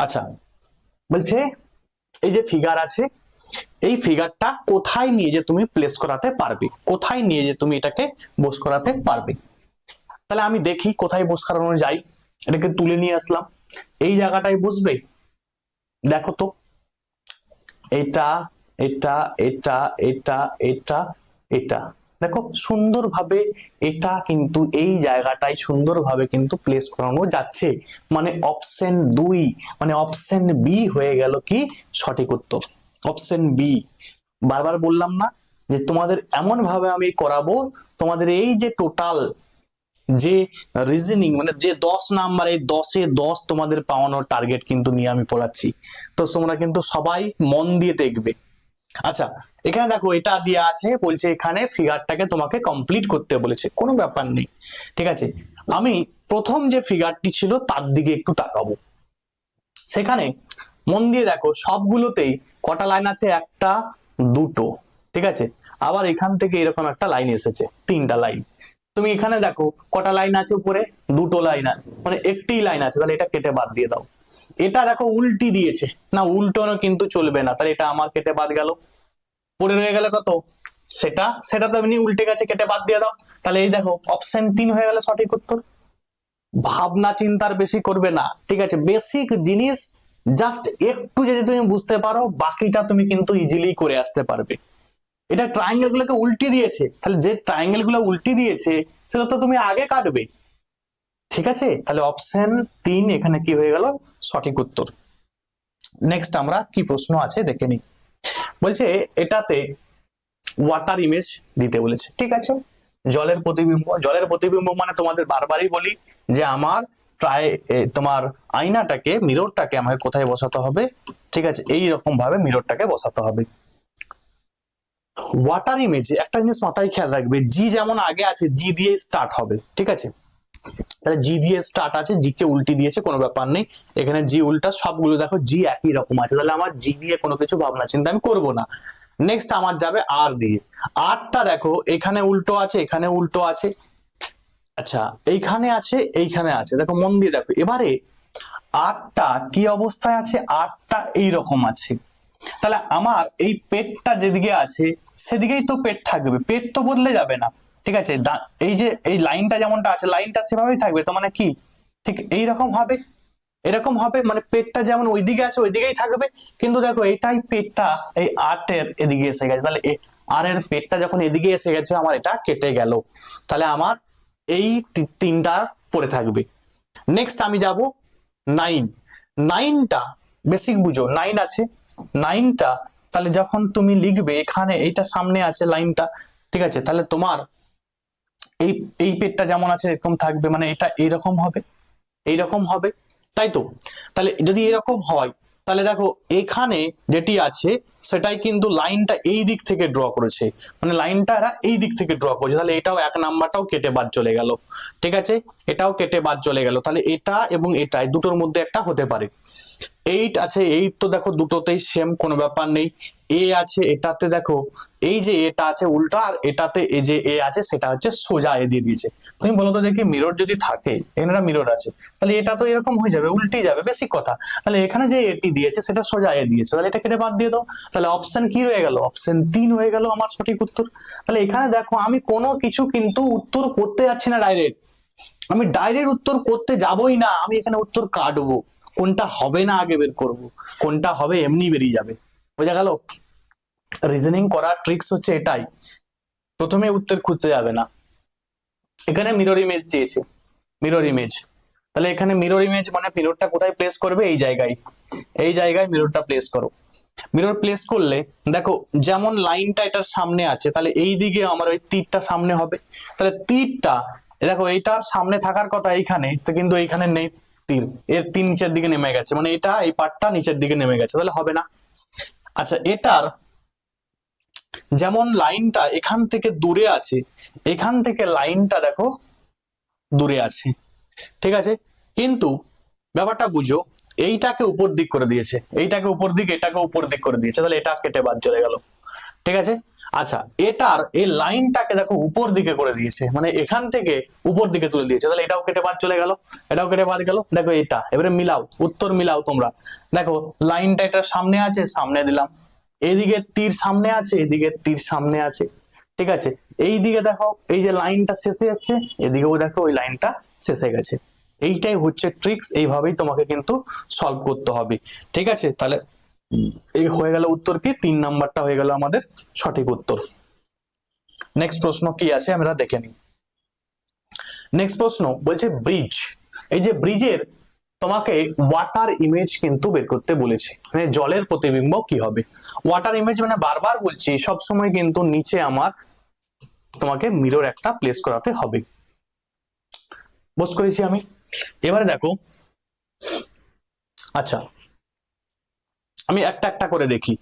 আচ্ছা, বলছে এই যে ফিগার আছে, এই ফিগারটা কোথায় নিয়ে যে তুমি প্লেস করাতে পারবে, কোথায় নিয়ে যে তুমি এটাকে বস করাতে পারবে। তাহলে আমি দেখি কোথায় বস করানো যায়। এটাকে তুলে নিয়ে আসলাম, এই জায়গাটায় বসবে। দেখো তো, এটা এটা এটা এটা এটা এটা, দেখো সুন্দরভাবে এটা কিন্তু এই জায়গাটায় সুন্দরভাবে কিন্তু প্লেস করানো যাচ্ছে। মানে অপশন 2, মানে অপশন বি হয়ে গেল কি সঠিক উত্তর, অপশন বি। বারবার বললাম না যে তোমাদের এমন ভাবে আমি করাবো, তোমাদের এই যে টোটাল যে রিজনিং, মানে যে 10 নাম্বার, এই 10-এ 10 তোমাদের পাওয়ানোর টার্গেট কিন্তু নিয়ে আমি পড়াচ্ছি। তো তোমরা কিন্তু সবাই মন দিয়ে দেখবে। আচ্ছা, এখানে দেখো এটা দিয়ে আছে, বলছে এখানে ফিগারটাকে তোমাকে কমপ্লিট করতে বলেছে, কোনো ব্যাপার নেই। ঠিক আছে, আমি প্রথম যে ফিগারটি ছিল তার দিকে একটু তাকাবো। সেখানে মন দিয়ে দেখো, সবগুলোতেই কটা লাইন আছে, একটা দুটো। ঠিক আছে, আবার এখান থেকে এরকম একটা লাইন এসেছে, 3টা লাইন। তুমি এখানে দেখো কটা লাইন আছে, উপরে 2টো লাইন আছে, মানে একটি লাইন আছে, তাহলে এটা কেটে বাদ দিয়ে দাও। এটা দেখো উল্টি দিয়েছে, না উল্টোনো কিন্তু চলবে না, তাহলে এটা আমার কেটে বাদ গেল। পড়ে রয়ে গেল কত, সেটা সেটা তো এমনি উল্টে গেছে, কেটে বাদ দিয়ে দাও। তাহলে এই দেখো অপশন 3 হয়ে গেল সঠিক উত্তর। ভাবনা চিন্তার বেশি করবে না। ঠিক আছে, বেসিক জিনিস জাস্ট একটু যদি তুমি বুঝতে পারো, বাকিটা তুমি কিন্তু ইজিলি করে আসতে পারবে। এটা ট্রায়াঙ্গেল গুলোকে উল্টে দিয়েছে, তাহলে যে ট্রায়াঙ্গেল গুলো উল্টে দিয়েছে সেটা তো তুমি আগে কাটবে। ঠিক আছে, তাহলে অপশন 3 এখানে কি হয়ে গেল সঠিক উত্তর। নেক্সট আমরা কি প্রশ্ন আছে দেখে নিই। বলছে এটাতে ওয়াটার ইমেজ দিতে বলেছে। ঠিক আছে, জলের প্রতিবিম্ব, জলের প্রতিবিম্ব মানে তোমাদের বারবারই বলি যে আমার তোমার আয়নাটাকে, মিররটাকে আমাকে কোথায় বসাতে হবে। ঠিক আছে, এই রকম ভাবে মিররটাকে বসাতে হবে। ওয়াটার ইমেজে একটা জিনিস মাথায় খেয়াল রাখবে, জি যেমন আগে আছে, জি দিয়ে স্টার্ট হবে। ঠিক আছে, তাহলে জি দিয়ে স্টার্ট আছে, জি কে উল্টি দিয়েছে, কোনো ব্যাপার নেই। এখানে জি উল্টা, সবগুলো দেখো জি একই রকম আছে, তাহলে আমার জি নিয়ে কোনো কিছু ভাবনা চিন্তা আমি করবো না। নেক্সট আমার যাবে আর দিয়ে। আরটা দেখো এখানে উল্টো আছে, এখানে উল্টো আছে, আচ্ছা এইখানে আছে, এইখানে আছে, দেখো মন দিয়ে দেখো। এবারে আরটা কি অবস্থায় আছে, আরটা এইরকম আছে, তাহলে আমার এই পেটটা যেদিকে আছে সেদিকেই তো পেট থাকবে, পেট তো বদলে যাবে না। ঠিক আছে, এই যে এই লাইনটা যেমনটা আছে, লাইনটা সেভাবেই থাকবে, তো মানে কি ঠিক এইরকম হবে, এরকম হবে, মানে পেটটা যেমন ওইদিকে আছে ওইদিকেই থাকবে। কিন্তু দেখো এটাই পেটটা এই আটের এদিকে এসে গেছে, তাহলে আর এর পেটটা যখন এদিকে এসে গেছে, আমার এটা কেটে গেল, তাহলে আমার এই 3টা পড়ে থাকবে। নেক্সট আমি যাব 9। 9টা বেসিক বুঝো, 9 আছে, 9টা তাহলে যখন তুমি লিখবে এখানে, এইটা সামনে আছে লাইনটা। ঠিক আছে, তাহলে তোমার এই এই পেটটা যেমন আছে এরকম থাকবে, মানে এটা এইরকম হবে, এইরকম হবে, তাই তো? তাহলে যদি এরকম হয় তাহলে দেখো এখানে যেটি আছে সেটাই কিন্তু লাইনটা এই দিক থেকে ড্র করেছে, মানে লাইনটা এরা এই দিক থেকে ড্র করেছে, তাহলে এটাও এক নাম্বারটাও কেটে বাদ চলে গেল। ঠিক আছে, এটাও কেটে বাদ চলে গেল, তাহলে এটা এবং এটা এই দুটোর মধ্যে একটা হতে পারে। 8 আছে, 8 তো দেখো দুটোতেই সেম, কোনো ব্যাপার নেই। এ আছে, এটাতে দেখো এই যে এটা আছে উল্টা, আর এটাতে এই যে এ আছে সেটা হচ্ছে সোজা এ দিয়ে দিয়েছে। তুমি বলো তো দেখি, মিরর যদি থাকে, এখানে মিরর আছে, তাহলে এটা তো এরকম হয়ে যাবে, উল্টে যাবে, বেসিক কথা। তাহলে এখানে যে এটি দিয়েছে সেটা সোজা এ দিয়েছে, তাহলে এটা কেটে বাদ দিয়ে দাও। তাহলে অপশন কি হয়ে গেল? অপশন 3 হয়ে গেল আমার সঠিক উত্তর। তাহলে এখানে দেখো আমি কোনো কিছু কিন্তু উত্তর করতে যাচ্ছি না ডাইরেক্ট, আমি ডাইরেক্ট উত্তর করতে যাবই না, আমি এখানে উত্তর কাটবো, কোনটা হবে না আগে বের করব, কোনটা হবে এমনি বেরিয়ে যাবে। বোঝা গেল? রিজনিং করার ট্রিক্স হচ্ছে এটাই, প্রথমে উত্তর খুঁজতে যাবে না। এখানে মিরর ইমেজ চেয়েছে, মিরর ইমেজ, তাহলে এখানে মিরর ইমেজ মানে মিররটা কোথায় প্লেস করবে? এই জায়গায়, এই জায়গায় মিররটা প্লেস করো। মিরর প্লেস করলে দেখো যেমন লাইনটা এটার সামনে আছে, তাহলে এই দিকে আমার ওই তীরটা সামনে হবে, তাহলে তীরটা দেখো এইটার সামনে থাকার কথা এইখানে, তো কিন্তু এইখানে নেই তীর, এর তীর নিচের দিকে নেমে গেছে, মানে এটা এই পার্টটা নিচের দিকে নেমে গেছে, তাহলে হবে না। আচ্ছা, এটার যেমন লাইনটা এখান থেকে দূরে আছে, এখান থেকে লাইনটা দেখো দূরে আছে, ঠিক আছে, কিন্তু ব্যাপারটা বুঝো, এইটাকে উপর দিক করে দিয়েছে, এইটাকে উপর দিক, এটাকে উপর দিক করে দিয়েছে, তাহলে এটা কেটে বাদ চলে গেল। ঠিক আছে, আচ্ছা এটার এই লাইনটাকে দেখো উপর দিকে করে দিয়েছে, মানে এখান থেকে উপর দিকে তুলে দিয়েছে, তাহলে এটাও কেটে বাদ চলে গেল, এটাও কেটে বাদ গেল। দেখো এটা এবারে মিলাও, উত্তর মিলাও তোমরা। দেখো লাইনটা এটার সামনে আছে, সামনে দিলাম, এইদিকে তীর সামনে আছে, এদিকে তীর সামনে আছে, ঠিক আছে, এই দিকে দেখো এই যে লাইনটা শেষে আসছে, এদিকেও দেখো ওই লাইনটা শেষে গেছে। এইটাই হচ্ছে ট্রিক্স, এইভাবেই তোমাকে কিন্তু সলভ করতে হবে। ঠিক আছে, তাহলে এই হয়ে গেল উত্তর কি, 3 নাম্বারটা হয়ে গেল আমাদের সঠিক উত্তর। নেক্সট প্রশ্ন কি আছে আমরা দেখে নিই। নেক্সট প্রশ্ন বলছে ব্রিজ, এই যে ব্রিজের তোমাকে ওয়াটার ইমেজ কিন্তু বের করতে বলেছে, মানে জলের প্রতিবিম্ব কি হবে। ওয়াটার ইমেজ মানে বারবার বলছি সব সময় কিন্তু নিচে আমার তোমাকে মিরর একটা প্লেস করাতে হবে। বুঝ করেছি আমি। এবারে দেখো, আচ্ছা আমি একটা একটা করে দেখি।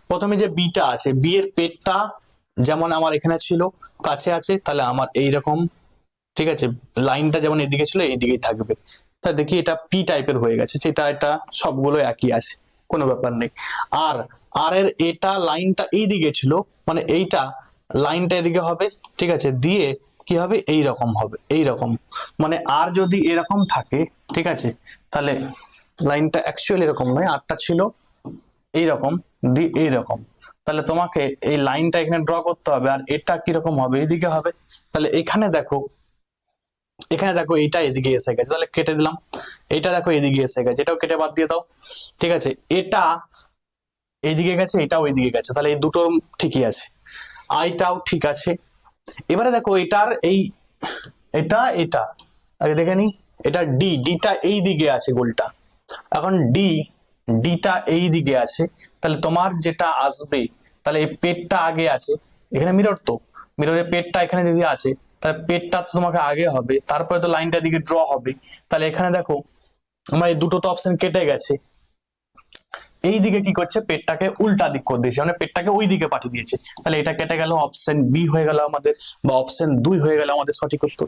প্রথমে যে বিটা আছে, বি এর পেটটা যেমন আমার এখানে ছিল কাছে আছে, তাহলে আমার এইরকম, ঠিক আছে, লাইনটা যেমন এদিকে ছিল এইদিকেই থাকবে, তা দেখি এটা পি টাইপের হয়ে গেছে, সেটা এটা সবগুলো একই আছে, কোনো ব্যাপার নেই। আর আর এর এটা লাইনটা এই দিকে ছিল, মানে এইটা লাইনটা এদিকে হবে, ঠিক আছে, দিয়ে কি হবে এই রকম হবে, এই রকম, মানে আর যদি এরকম থাকে, ঠিক আছে, তাহলে লাইনটা অ্যাকচুয়ালি এরকম নয়, আরটা ছিল এইরকম, দিয়ে এইরকম, তাহলে তোমাকে এই লাইনটা এখানে ড্র করতে হবে, আর এটা কিরকম হবে এইদিকে হবে, তাহলে এখানে দেখো, এখানে দেখো এইটা এদিকে এসে গেছে, তাহলে কেটে দিলাম। এটা দেখো এদিকে এসে গেছে, এটাও কেটে বাদ দিয়ে দাও। ঠিক আছে, এটা এইদিকে গেছে, এটাও এইদিকে গেছে, তাহলে এই দুটোর ঠিকই আছে, আইটাও ঠিক আছে। এবারে দেখো এটার এই এটা এটা আগে দেখে নি, এটা ডি, ডিটা এই দিকে আছে গোলটা, এখন ডিটা এই দিকে আছে, তাহলে তোমার যেটা আসবে, তাহলে এই পেটটা আগে আছে, এখানে মিরর তো, মিররের পেটটা এখানে যদি আছে, তাহলে পেটটা তো তোমাকে আগে হবে, তারপরে তো লাইনটা দিকে ড্র হবে, তাহলে এখানে দেখো আমার এই দুটো তো অপশন কেটে গেছে, এই দিকে কি করছে, পেটটাকে উল্টা দিক করে দিয়েছে, মানে পেটটাকে ওই দিকে পাঠিয়ে দিয়েছে, তাহলে এটা কেটে গেল, অপশন বি হয়ে গেল আমাদের, বা অপশন 2 হয়ে গেল আমাদের সঠিক উত্তর।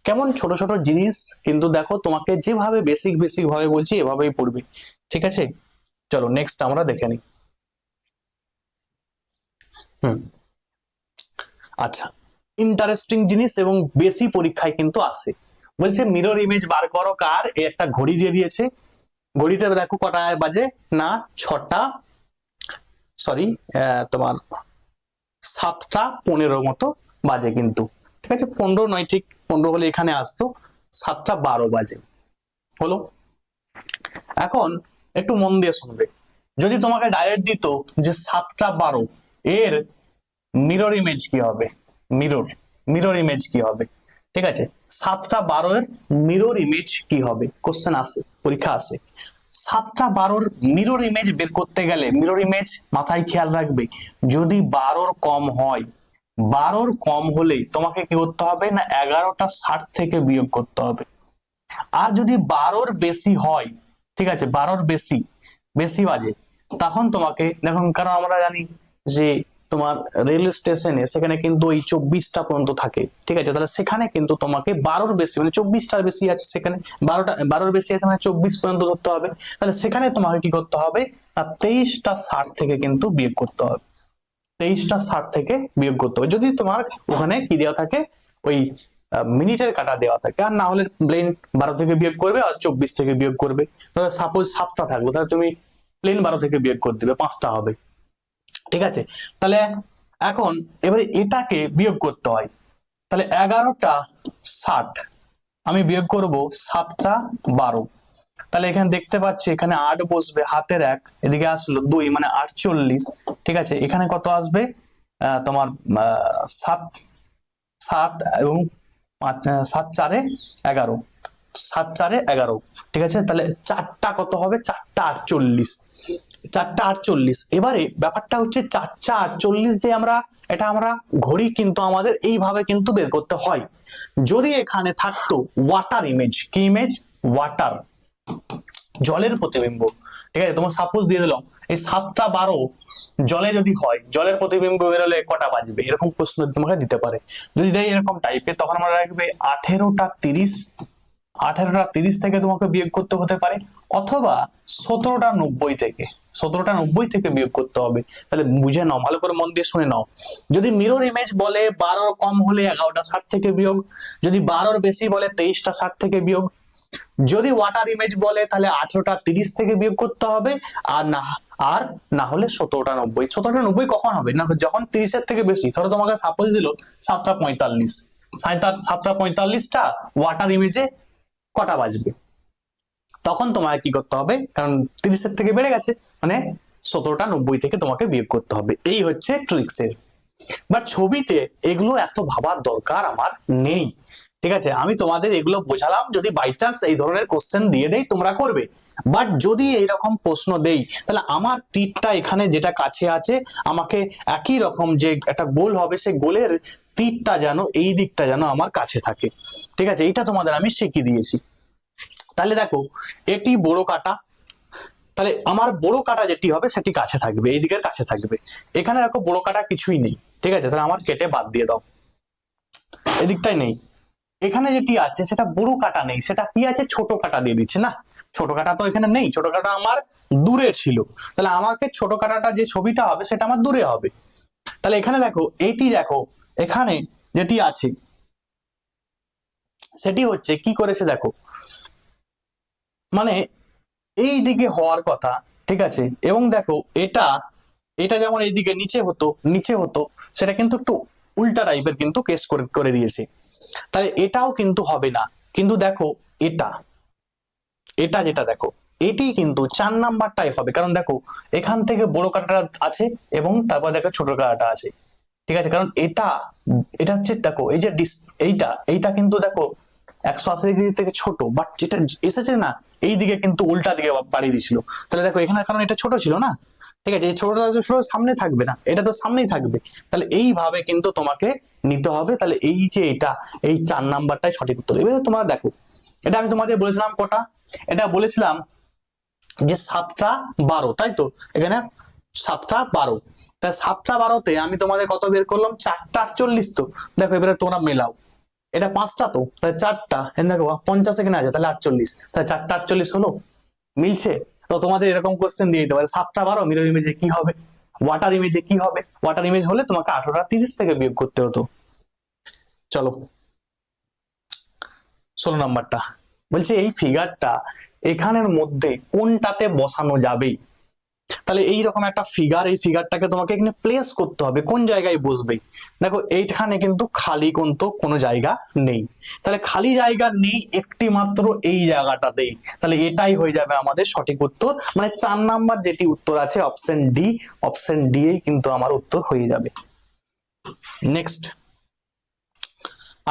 কেমন ছোট ছোট জিনিস, কিন্তু দেখো তোমাকে যেভাবে বেসিক বেসিক ভাবে বলছি এভাবেই পড়বে। ঠিক আছে, চলো নেক্সট আমরা দেখে নিই। আচ্ছা, ইন্টারেস্টিং জিনিস এবং বেশি পরীক্ষায় কিন্তু আসে, বলছে মিরর ইমেজ বার করো কার, এই একটা ঘড়ি দিয়ে দিয়েছে, ঘড়িতে দেখো কটা বাজে না, 6টা, সরি তোমার 7টা 15 মতো বাজে কিন্তু, ঠিক আছে, 15 নয়, ঠিক 15 হলে এখানে আসতো, 7টা 12 বাজে হলো। এখন একটু মন দিয়ে শুনবে, যদি তোমাকে ডাইরেক্ট দিত যে 7টা 12 এর মিরর ইমেজ কি হবে, মিরর মিরর ইমেজ কি হবে, ঠিক আছে, 7টা 12 এর মিরর ইমেজ কি হবে, কোশ্চেন আসে, পরীক্ষা আসে। 7টা 12 মিরর ইমেজ বের করতে গেলে, মিরর ইমেজ মাথায় খেয়াল রাখবে, যদি 12 কম হয় 12 কম হলেই তোমাকে কি করতে হবে না 11টা 60 থেকে বিয়োগ করতে হবে। আর যদি 12 বেশি হয়, ঠিক আছে, 12 বেশি বেশি বাজে, তখন তোমাকে দেখুন, কারণ আমরা জানি যে তোমার রেল স্টেশনে সেখানে কিন্তু ওই 24টা পর্যন্ত থাকে, ঠিক আছে, তাহলে সেখানে কিন্তু তোমাকে 12 বেশি মানে 24টার বেশি আছে, সেখানে 12 বেশি আছে মানে 24 পর্যন্ত ধরতে হবে। তাহলে সেখানে তোমাকে কি করতে হবে না 23টা 60 থেকে কিন্তু বিয়োগ করতে হবে। 23টা 60 থেকে বিয়োগ করতে হবে যদি তোমার ওখানে কি দেওয়া থাকে, ওই মিনিটের কাটা দেওয়া থাকে। আর না হলে প্লেন 12 থেকে বিয়োগ করবে আর 24 থেকে বিয়োগ করবে। সাপোজ 7টা থাকবে, তাহলে তুমি প্লেন 12 থেকে বিয়োগ করে দিবে, 5টা হবে, ঠিক আছে। তাহলে এখন এবারে এটাকে বিয়োগ করতে হয়, তাহলে 11টা 60 আমি বিয়োগ করব 7টা 12, তাহলে এখানে দেখতে পাচ্ছি এখানে 8 বসবে, হাতের 1 এদিকে আসলো 2 মানে 48, ঠিক আছে। এখানে কত আসবে তোমার 7 7 এবং 7 4 11, 7 4 11, ঠিক আছে। তাহলে 4টা কত হবে, 4টা 48, 4টা 48। এবারে ব্যাপারটা হচ্ছে 4টা 48 যে আমরা এটা আমরা ঘড়ি কিন্তু আমাদের এইভাবে কিন্তু বের করতে হয়। যদি এখানে থাকতো ওয়াটার ইমেজ, কি ইমেজ, ওয়াটার, জলের প্রতিবিম্ব, ঠিক আছে। তোমার সাপোজ দিয়ে দিলাম এই 7টা 12 জলে যদি হয়, জলের প্রতিবিম্ব বেরোলে কটা বাজবে, এরকম প্রশ্ন তোমাকে দিতে পারে। যদি দেয় এরকম টাইপের, তখন আমরা রাখবে 18টা 30, 18টা 30 থেকে তোমাকে বিয়োগ করতে হতে পারে, অথবা 17টা 90 থেকে, 17টা 90 থেকে বিয়োগ করতে হবে। তাহলে বুঝে নাও, ভালো করে মন দিয়ে শুনে নাও। যদি মিরর ইমেজ বলে 12 কম হলে 11টা 60 থেকে বিয়োগ, যদি 12 বেশি বলে 23টা 60 থেকে বিয়োগ, যদি ওয়াটার ইমেজ বলে তাহলে 18টা 30 থেকে বিয়োগ করতে হবে, আর না হলে 17টা 90। 17টা 90 কখন হবে না, যখন 30-এর থেকে বেশি। ধরো তোমাকে সাপোজ দিল 7টা 45, 7টা 45টা ওয়াটার ইমেজে কটা বাজবে, তখন তোমাকে কি করতে হবে, কারণ 30-এর থেকে বেড়ে গেছে মানে 17টা 90 থেকে তোমাকে বিয়োগ করতে হবে। এই হচ্ছে ট্রিক্সের। বাট ছবিতে এগুলো এত ভাবার দরকার আমার নেই, ঠিক আছে। আমি তোমাদের এগুলো বোঝালাম, যদি বাই চান্স এই ধরনের কোশ্চেন দিয়ে দেই তোমরা করবে। বাট যদি এইরকম প্রশ্ন দেই, তাহলে আমার তীরটা এখানে যেটা কাছে আছে, আমাকে একই রকম যে একটা গোল হবে, সেই গোলের তীরটা যেন এই দিকটা যেন আমার কাছে থাকে, ঠিক আছে। এইটা তোমাদের আমি শিখিয়ে দিয়েছি। তাহলে দেখো এটি বড় কাটা, তাহলে আমার বড় কাটা যেটি হবে সেটি কাছে থাকবে, এই দিকের কাছে থাকবে। এখানে দেখো বড় কাটা কিছুই নেই, ঠিক আছে, তাহলে আমার কেটে বাদ দিয়ে দাও, এদিকটাই নেই। এখানে যেটি আছে সেটা বড় কাটা নেই, সেটা কি আছে, ছোট কাটা দিয়ে দিচ্ছে না, ছোট কাটা তো এখানে নেই, ছোট কাটা আমার দূরে ছিল, তাহলে আমাকে ছোট কাটাটা যে ছবিটা হবে সেটা আমার দূরে হবে। তাহলে এখানে দেখো এইটি, দেখো এখানে যেটি আছে সেটি হচ্ছে কি করেছে দেখো, মানে এই দিকে হওয়ার কথা, ঠিক আছে। এবং দেখো এটা এটা যেমন এইদিকে নিচে হতো, সেটা কিন্তু একটু উল্টা টাইপের কিন্তু কেস করে দিয়েছে। তাহলে এটাও কিন্তু হবে না। কিন্তু দেখো এটা এটা যেটা দেখো এটি কিন্তু 4 নাম্বারটাই হবে, কারণ দেখো এখান থেকে বড় কাঁটাটা আছে এবং তারপর দেখো ছোট কাঁটাটা আছে, ঠিক আছে। কারণ এটা এটা হচ্ছে দেখো এই যে এইটা কিন্তু দেখো 180 ডিগ্রি থেকে ছোট, বাট যেটা এসেছে না এই দিকে কিন্তু উল্টা দিকে বাড়িয়ে দিয়েছিল। তাহলে দেখো এখানে কারণ এটা ছোট ছিল না, ঠিক আছে, এই ছোটটা সামনে থাকবে না, এটা তো সামনেই থাকবে। তাহলে এইভাবে কিন্তু তোমাকে নিতে হবে। তাহলে এই যে এই 4 নাম্বারটাই সঠিক উত্তর। এবারে তোমরা দেখো এটা আমি তোমাদের বলেছিলাম কটা, এটা বলেছিলাম যে 7টা 12, তাই তো, এখানে 7টা 12, তাই 7টা 12তে আমি তোমাদের কত বের করলাম, 4টা 48। তো দেখো এবারে তোমরা মেলাও, এটা 5টা, তো তাহলে 4টা, দেখো 50 এখানে আছে, তাহলে 48, তাহলে 4টা 48 হলো, মিলছে। তো তোমাদের এরকম কোশ্চেন দিয়ে দিতে পারে 7টা 12 মিরর ইমেজে কি হবে, ওয়াটার ইমেজে কি হবে, ওয়াটার ইমেজ হলে তোমাকে 18টা 30 থেকে বিয়োগ করতে হতো। চলো 16 নাম্বারটা বলছে এই ফিগারটা এখানের মধ্যে কোনটাতে বসানো যাবে। তাহলে এইরকম একটা ফিগার, এই ফিগারটাকে তোমাকে এখানে প্লেস করতে হবে, কোন জায়গায় বসবে। দেখো এইখানে কিন্তু খালি কোনো জায়গা নেই, তাহলে খালি জায়গা নেই একটি মাত্র এই জায়গাটাতেই। তাহলে এটাই হয়ে যাবে আমাদের সঠিক উত্তর, মানে 4 নাম্বার যেটি উত্তর আছে অপশন ডি এই কিন্তু আমার উত্তর হয়ে যাবে। নেক্সট,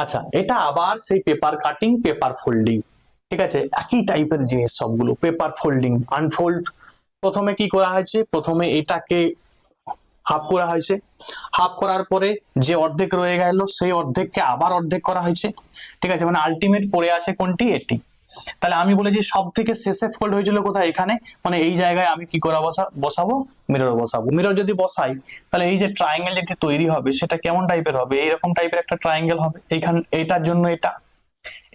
আচ্ছা এটা আবার সেই পেপার কাটিং পেপার ফোল্ডিং, ঠিক আছে, একই টাইপের জিনিস সবগুলো। পেপার ফোল্ডিং, আনফোল্ড, প্রথমে কি করা হয়েছে, প্রথমে এটাকে হাফ করা হয়েছে, হাফ করার পরে যে অর্ধেক রয়ে গেল সেই অর্ধেককে আবার অর্ধেক করা হয়েছে, ঠিক আছে, মানে আলটিমেট পড়ে আছে কোনটি, এটি। তাহলে আমি বলেছি সব থেকে শেষে ফোল্ড হয়েছিল কোথায়, এখানে, মানে এই জায়গায় আমি কি করা বসাবো, মিরর বসাবো। মিরর যদি বসাই তাহলে এই যে ট্রায়াঙ্গেল যেটি তৈরি হবে সেটা কেমন টাইপের হবে, এইরকম টাইপের একটা ট্রায়াঙ্গেল হবে এইখানে, এইটার জন্য এটা।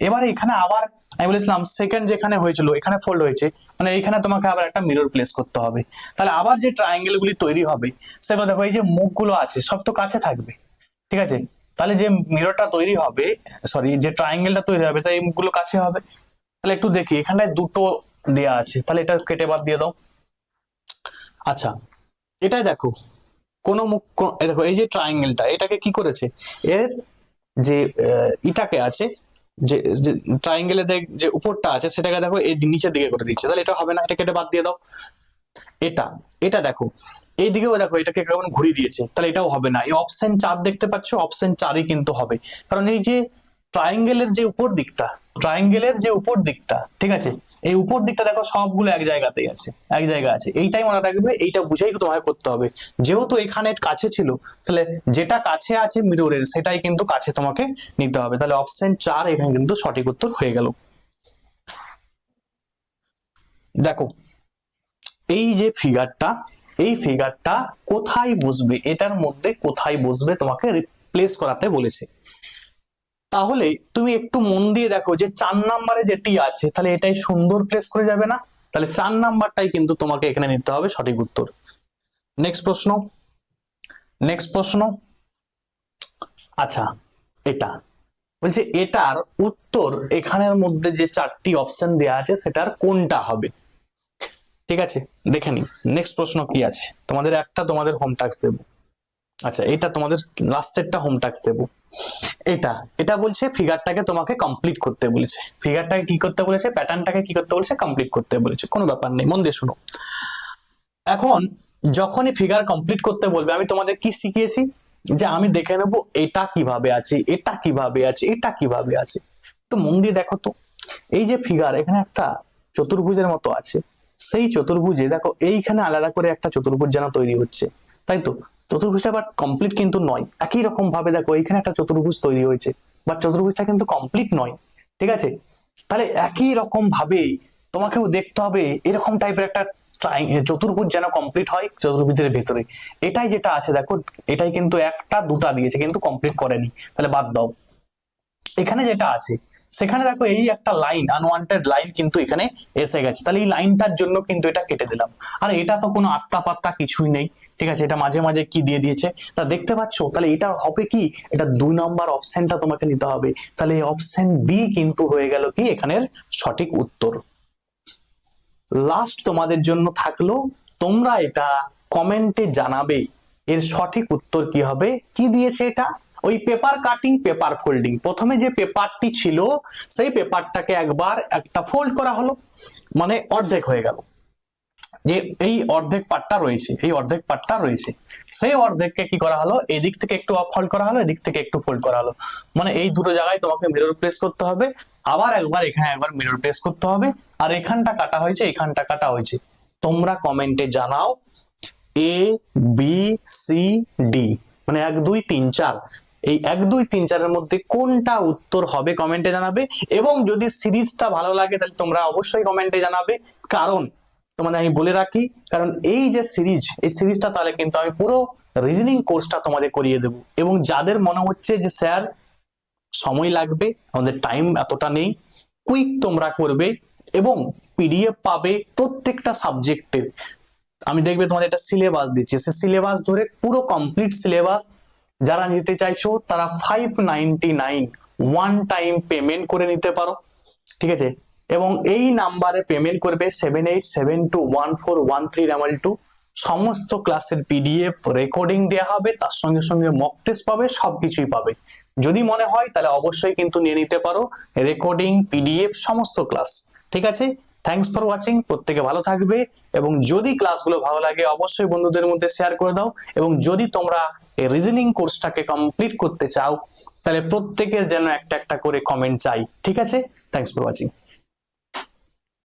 এবারে এখানে আবার আমি বলেছিলাম সেকেন্ড যেখানে হয়েছিল এখানে ফোল্ড হয়েছে, মানে এইখানে তোমাকে আবার একটা মিরর প্লেস করতে হবে। তাহলে আবার যে ট্রায়াঙ্গেল গুলি তৈরি হবে সেগুলো দেখো, এই যে মুখগুলো আছে সব তো কাছে থাকবে, ঠিক আছে, তাহলে যে মিররটা তৈরি হবে, সরি যে ট্রায়াঙ্গেলটা তৈরি হবে তাই এই মুখগুলো কাছে হবে। তাহলে একটু দেখি এখানটায় দুটো দেয়া আছে, তাহলে এটা কেটে বাদ দিয়ে দাও। আচ্ছা, এটাই দেখো কোনো মুখ, দেখো এই যে ট্রায়াঙ্গেলটা এটাকে কি করেছে, এর যে ইটাকে আছে, যে ট্রায়াঙ্গেলের যে উপরটা আছে সেটাকে দেখো এই নিচের দিকে করে দিচ্ছে, তাহলে এটা হবে না, এটা কেটে বাদ দিয়ে দাও। এটা এটা দেখো এই দিকেও দেখো এটাকে কেমন ঘুরিয়ে দিয়েছে, তাহলে এটাও হবে না। এই অপশন 4 দেখতে পাচ্ছ, অপশন 4ই কিন্তু হবে, কারণ এই যে ট্রায়াঙ্গেলের যে উপর দিকটা, ট্রায়াঙ্গেলের যে উপর দিকটা, ঠিক আছে, এই উপর দিকটা দেখো সবগুলো এক জায়গাতেই আছে, এক জায়গা আছে, এইটাই মনে রাখবে, এইটা বুঝেই তোমাকে করতে হবে। যেহেতু এখানে কাছে ছিল তাহলে যেটা কাছে আছে মিররের সেটাই কিন্তু কাছে তোমাকে নিতে হবে, তাহলে অপশন 4 এখানে কিন্তু সঠিক উত্তর হয়ে গেল। দেখো এই যে ফিগারটা, এই ফিগারটা কোথায় বসবে, এটার মধ্যে কোথায় বসবে তোমাকে রিপ্লেস করাতে বলেছে। তাহলে তুমি একটু মন দিয়ে দেখো যে 4 নম্বরে যেটি আছে তাহলে এটাই সুন্দর প্লেস করে যাবে না, তাহলে 4 নাম্বারটাই কিন্তু তোমাকে এখানে নিতে হবে সঠিক উত্তর। নেক্সট প্রশ্ন, নেক্সট প্রশ্ন। আচ্ছা, এটা বলছে এটার উত্তর এখানের মধ্যে যে 4টি অপশন দেয়া আছে সেটার কোনটা হবে, ঠিক আছে, দেখে নি। নেক্সট প্রশ্ন কি আছে, তোমাদের একটা তোমাদের হোম টাস্ক দেবো। আচ্ছা, এটা তোমাদের লাস্টেরটা হোম টাস্ক দেবো। এটা এটা বলছে ফিগারটাকে তোমাকে কমপ্লিট করতে বলেছে, ফিগারটাকে কি করতে বলেছে, প্যাটার্নটাকে কি করতে বলেছে, কমপ্লিট করতে বলেছে, কোনো ব্যাপার নেই, মন দিয়ে শুনো। এখন যখনই ফিগার কমপ্লিট করতে বলবে আমি তোমাদের কি শিখিয়েছি, যে আমি দেখে নেব এটা কিভাবে আছে, এটা কিভাবে আছে, এটা কিভাবে আছে। একটু মন দিয়ে দেখো তো, এই যে ফিগার এখানে একটা চতুর্ভুজের মতো আছে, সেই চতুর্ভুজে দেখো এইখানে আলাদা করে একটা চতুর্ভুজ যেন তৈরি হচ্ছে, তাই তো, চতুর্ভুজটা বাট কমপ্লিট কিন্তু নয়। একই রকম ভাবে দেখো এইখানে একটা চতুর্ভুজ তৈরি হয়েছে, বাট চতুর্ভুজটা কিন্তু কমপ্লিট নয়, ঠিক আছে। তাহলে একই রকম ভাবে তোমাকেও দেখতে হবে এরকম টাইপের একটা চতুর্ভুজ যেন কমপ্লিট হয় চতুর্ভুজের ভেতরে। এটাই যেটা আছে দেখো, এটাই কিন্তু একটা দুটা দিয়েছে কিন্তু কমপ্লিট করেনি, তাহলে বাদ দাও। এখানে যেটা আছে সেখানে দেখো এই একটা লাইন, আনওয়ান্টেড লাইন কিন্তু এখানে এসে গেছে, তাহলে এই লাইনটার জন্য কিন্তু এটা কেটে দিলাম। আর এটা তো কোনো আত্তা পাত্তা কিছুই নেই, ঠিক আছে, এটা মাঝে মাঝে কি দিয়ে দিয়েছে তা দেখতে পাচ্ছ, তাহলে এটা হবে কি, এটা 2 নম্বর অপশনটা তোমাকে নিতে হবে, তাহলে অপশন বি কিন্তু হয়ে গেল কি এখানের সঠিক উত্তর। লাস্ট তোমাদের জন্য থাকলো, তোমরা এটা কমেন্টে জানাবে এর সঠিক উত্তর কি হবে। কি দিয়েছে এটা, ওই পেপার কাটিং পেপার ফোল্ডিং, প্রথমে যে পেপারটি ছিল সেই পেপারটাকে একবার একটা ফোল্ড করা হলো, মানে অর্ধেক হয়ে গেল, যে এই অর্ধেক পার্টটা রয়েছে, এই অর্ধেক পার্টটা রয়েছে, সেই অর্ধেককে কি করা হলো, এদিক থেকে একটু ফোল্ড করা হলো, এদিক থেকে একটু ফোল্ড করা হলো, মানে এই দুটো জায়গায় তোমাকে মিরর প্লেস করতে হবে, আবার একবার এখানে একবার মিরর প্লেস করতে হবে, আর এখানটা কাটা হয়েছে, এখানটা কাটা হয়েছে। তোমরা কমেন্টে জানাও এ বি সি ডি, মানে 1 2 3 4, এই 1 2 3 4 এর মধ্যে কোনটা উত্তর হবে কমেন্টে জানাবে। এবং যদি সিরিজটা ভালো লাগে তাহলে তোমরা অবশ্যই কমেন্টে জানাবে, কারণ তোমাদের আমি বলে রাখি, কারণ এই যে সিরিজ, এই সিরিজটা তাহলে কিন্তু আমি পুরো রিজনিং কোর্সটা তোমাদের করিয়ে দেবো। এবং যাদের মনে হচ্ছে যে স্যার সময় লাগবে, আমাদের টাইম এতটা নেই, কুইক তোমরা করবে এবং পিডিএফ পাবে প্রত্যেকটা সাবজেক্টের, আমি দেখবে তোমাদের একটা সিলেবাস দিচ্ছি, সে সিলেবাস ধরে পুরো কমপ্লিট সিলেবাস যারা নিতে চাইছো তারা 599 ওয়ান টাইম পেমেন্ট করে নিতে পারো, ঠিক আছে। এবং এই নাম্বারে পেমেন্ট করবে 7872141322, সমস্ত ক্লাসের পিডিএফ রেকর্ডিং দেওয়া হবে, তার সঙ্গে সঙ্গে মক টেস্ট পাবে, সবকিছুই পাবে। যদি মনে হয় তাহলে অবশ্যই কিন্তু নিয়ে নিতে পারো রেকর্ডিং, পিডিএফ, সমস্ত ক্লাস, ঠিক আছে। থ্যাঙ্কস ফর ওয়াচিং, প্রত্যেকে ভালো থাকবে, এবং যদি ক্লাসগুলো ভালো লাগে অবশ্যই বন্ধুদের মধ্যে শেয়ার করে দাও। এবং যদি তোমরা এই রিজনিং কোর্সটাকে কমপ্লিট করতে চাও তাহলে প্রত্যেকের যেন একটা একটা করে কমেন্ট চাই, ঠিক আছে। Thanks for watching.